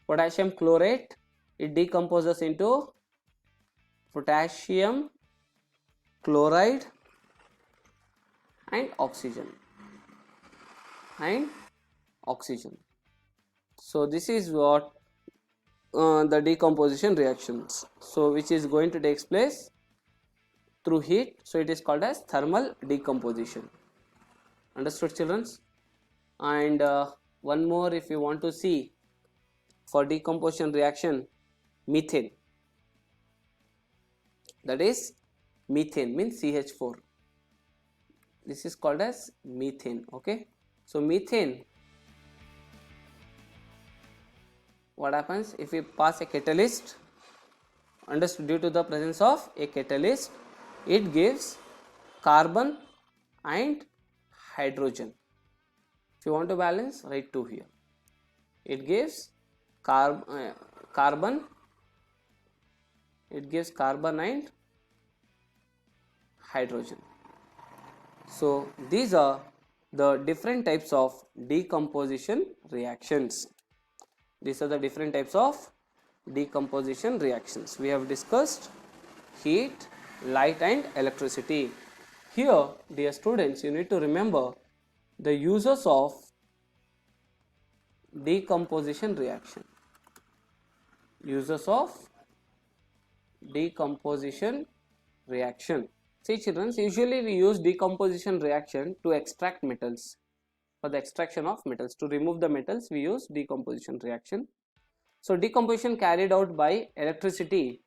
potassium chlorate, it decomposes into potassium chloride and oxygen, So this is what the decomposition reactions, so which is going to take place through heat, so it is called as thermal decomposition. Understood, children? And one more, if you want to see for decomposition reaction, methane, that is methane means CH4, this is called as methane. Okay, so methane, what happens if we pass a catalyst, understood, due to the presence of a catalyst, it gives carbon and hydrogen. If you want to balance, write 2 here. It gives carbon, it gives carbon and hydrogen. So these are the different types of decomposition reactions. These are the different types of decomposition reactions. We have discussed heat, light and electricity. Here, dear students, you need to remember the uses of decomposition reaction. Uses of decomposition reaction. See children, usually we use decomposition reaction to extract metals. For the extraction of metals, to remove the metals, we use decomposition reaction. So decomposition carried out by electricity,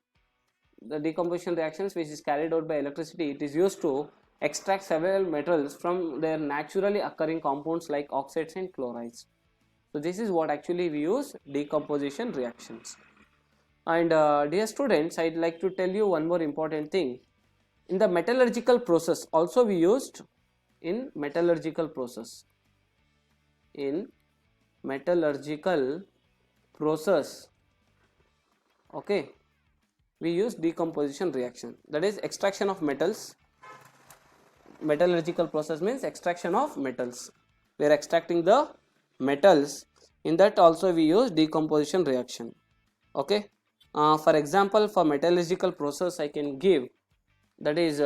the decomposition reactions which is carried out by electricity, it is used to extract several metals from their naturally occurring compounds like oxides and chlorides. So this is what actually we use decomposition reactions. And dear students, I'd like to tell you one more important thing. In the metallurgical process also we used, in metallurgical process, in metallurgical process, okay, we use decomposition reaction, that is extraction of metals. Metallurgical process means extraction of metals, we are extracting the metals, in that also we use decomposition reaction. Okay, for example, for metallurgical process I can give, that is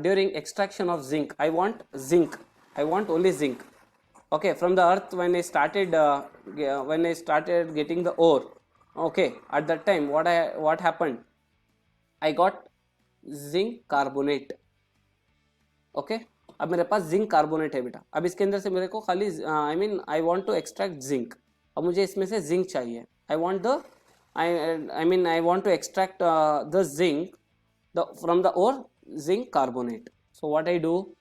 during extraction of zinc, I want zinc, I want only zinc. Okay, from the earth, when I started getting the ore, okay, at that time what happened, I got zinc carbonate. Okay अब मेरे पास zinc carbonate है बेटा, अब इसके अंदर से मेरे को खाली I want to extract zinc, अब मुझे इसमें से जिंक चाहिए, I want to extract the zinc from the और zinc carbonate. So what I do,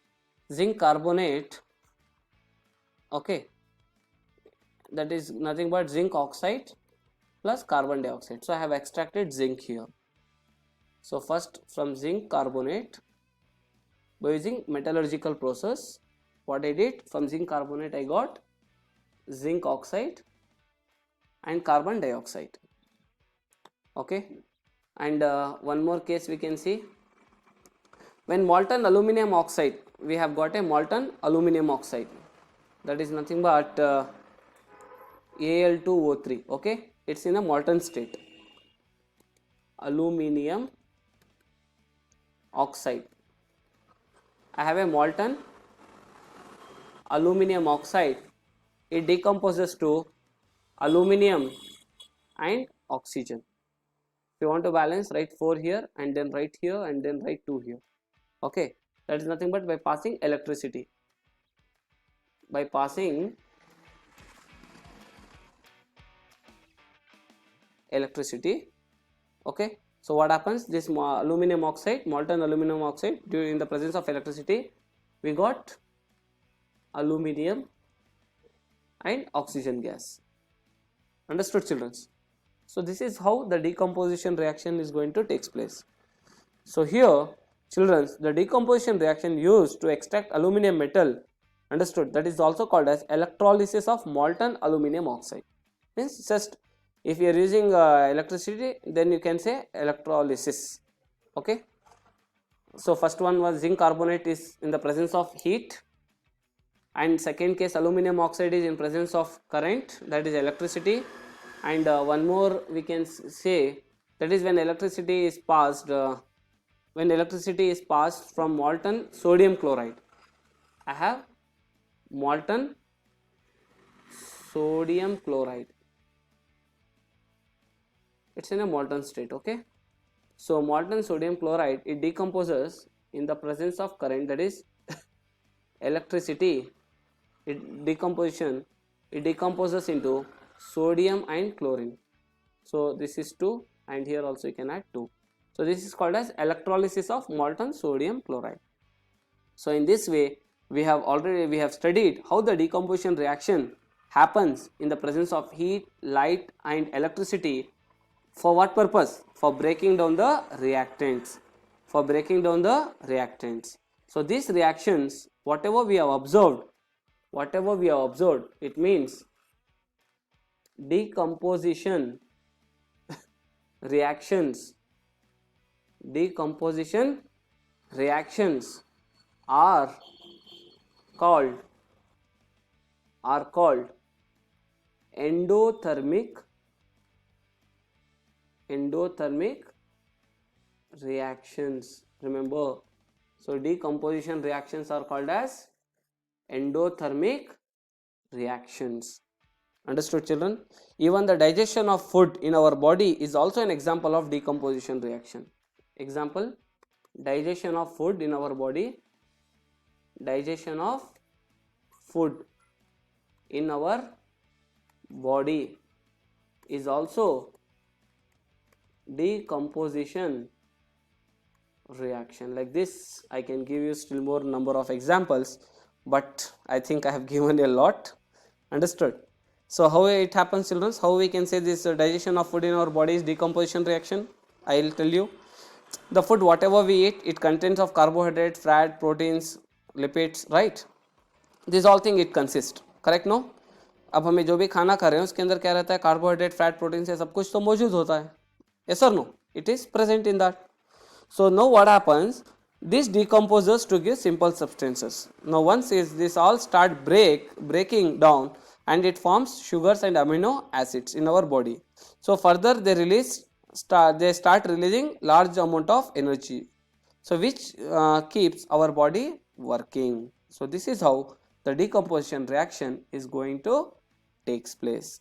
zinc carbonate, okay, that is nothing but zinc oxide plus carbon dioxide. So I have extracted zinc here. So first from zinc carbonate, by using metallurgical process, what I did, from zinc carbonate I got zinc oxide and carbon dioxide. Okay, and one more case we can see, when molten aluminum oxide, we have got a molten aluminum oxide, that is nothing but Al2O3. okay, it's in a molten state, aluminum oxide. I have a molten aluminum oxide, it decomposes to aluminum and oxygen. If you want to balance, write 4 here and then write here and then write 2 here. Okay, that is nothing but by passing electricity. By passing electricity, okay, so what happens, this aluminum oxide, molten aluminum oxide, during the presence of electricity we got aluminum and oxygen gas. Understood children? So this is how the decomposition reaction is going to take place. So here children, the decomposition reaction used to extract aluminum metal, understood, that is also called as electrolysis of molten aluminum oxide. Means just if you are using electricity, then you can say electrolysis. Okay, so first one was zinc carbonate is in the presence of heat, and second case aluminum oxide is in presence of current, that is electricity, and one more we can say, that is when electricity is passed from molten sodium chloride. I have molten sodium chloride. it's in a molten state. Okay, so molten sodium chloride, it decomposes in the presence of current, that is electricity. It decomposes into sodium and chlorine. So this is 2, and here also you can add 2. So this is called as electrolysis of molten sodium chloride. So in this way we have studied how the decomposition reaction happens in the presence of heat, light and electricity. For what purpose? For breaking down the reactants. So these reactions, whatever we have observed, it means decomposition reactions are called endothermic reactions. Remember, so decomposition reactions are called as endothermic reactions. Understood, children? Even the digestion of food in our body is also an example of decomposition reaction. Example, digestion of food in our body, digestion of food in our body is also decomposition reaction. Like this, I can give you still more number of examples, but I think I have given a lot. Understood? So how it happens, children? How we can say this digestion of food in our body is decomposition reaction? I will tell you. The food whatever we eat, it contains of carbohydrate, fat, proteins, lipids, right? These all things it consists, correct? No? अब हमें जो भी खाना खा रहे हैं उसके अंदर क्या रहता है? कार्बोहाइड्रेट, फैट, प्रोटीन से सब कुछ तो मौजूद होता है. Yes or no? It is present in that. So now what happens? This decomposes to give simple substances. Now once this all start breaking down, and it forms sugars and amino acids in our body. So further they start releasing large amount of energy, so which keeps our body working. So this is how the decomposition reaction is going to takes place.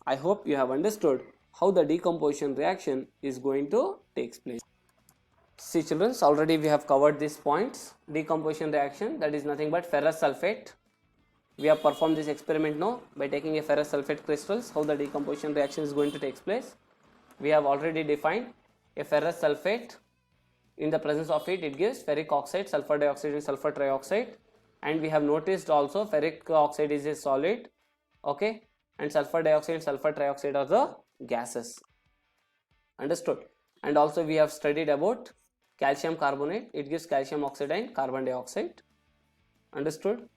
I hope you have understood how the decomposition reaction is going to takes place. See children, already we have covered these points. Decomposition reaction, that is nothing but ferrous sulfate. We have performed this experiment now by taking a ferrous sulfate crystals, how the decomposition reaction is going to take place. We have already defined a ferrous sulfate. In the presence of it gives ferric oxide, sulfur dioxide and sulfur trioxide, and we have noticed also ferric oxide is a solid, okay, and sulfur dioxide and sulfur trioxide are the gases. Understood? And also we have studied about calcium carbonate, it gives calcium oxide and carbon dioxide. Understood?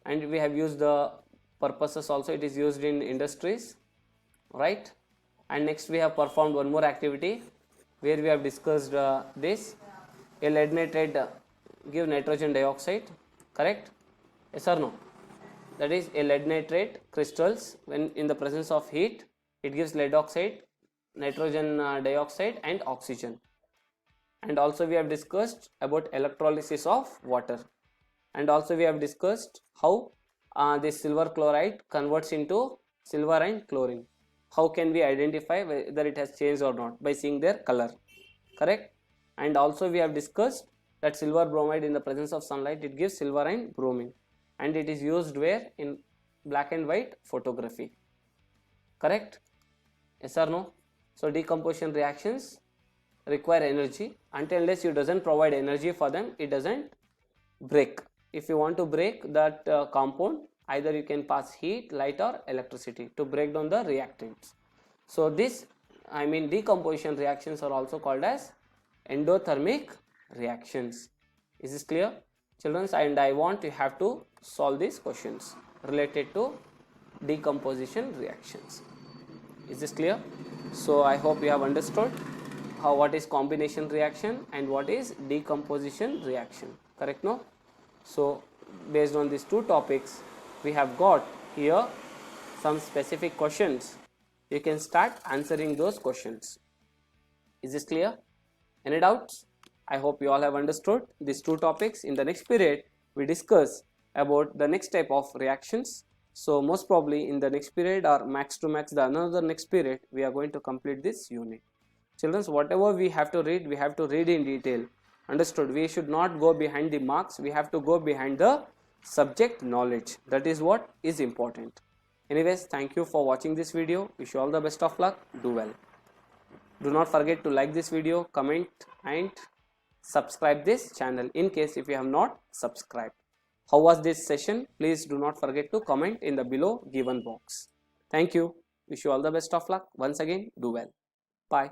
And we have used the purposes also, it is used in industries, right? And next we have performed one more activity where we have discussed this. A lead nitrate give nitrogen dioxide, correct? Yes or no? That is, a lead nitrate crystals, when in the presence of heat, it gives lead oxide, nitrogen dioxide and oxygen. And also we have discussed about electrolysis of water. And also we have discussed how this silver chloride converts into silver and chlorine. How can we identify whether it has changed or not? By seeing their color, correct? And also we have discussed that silver bromide in the presence of sunlight, it gives silver and bromine, and it is used where? In black and white photography, correct? Yes or no? So decomposition reactions require energy. Until unless you doesn't provide energy for them, it doesn't break. If you want to break that compound, either you can pass heat, light or electricity to break down the reactants. So this, I mean, decomposition reactions are also called as endothermic reactions. Is this clear, children? And I want you have to solve these questions related to decomposition reactions. Is this clear? So I hope you have understood what is combination reaction and what is decomposition reaction, correct? No? So based on these two topics, we have got here some specific questions. You can start answering those questions. Is this clear? Any doubts? I hope you all have understood these two topics. In the next period, we discuss about the next type of reactions. So most probably in the next period or max to max the another next period, we are going to complete this unit. Children, whatever we have to read in detail. Understood? We should not go behind the marks. We have to go behind the subject knowledge. That is what is important. Anyways, thank you for watching this video. Wish you all the best of luck. Do well. Do not forget to like this video, comment and subscribe this channel in case if you have not subscribed. How was this session? Please do not forget to comment in the below given box. Thank you. Wish you all the best of luck. Once again, do well. Bye.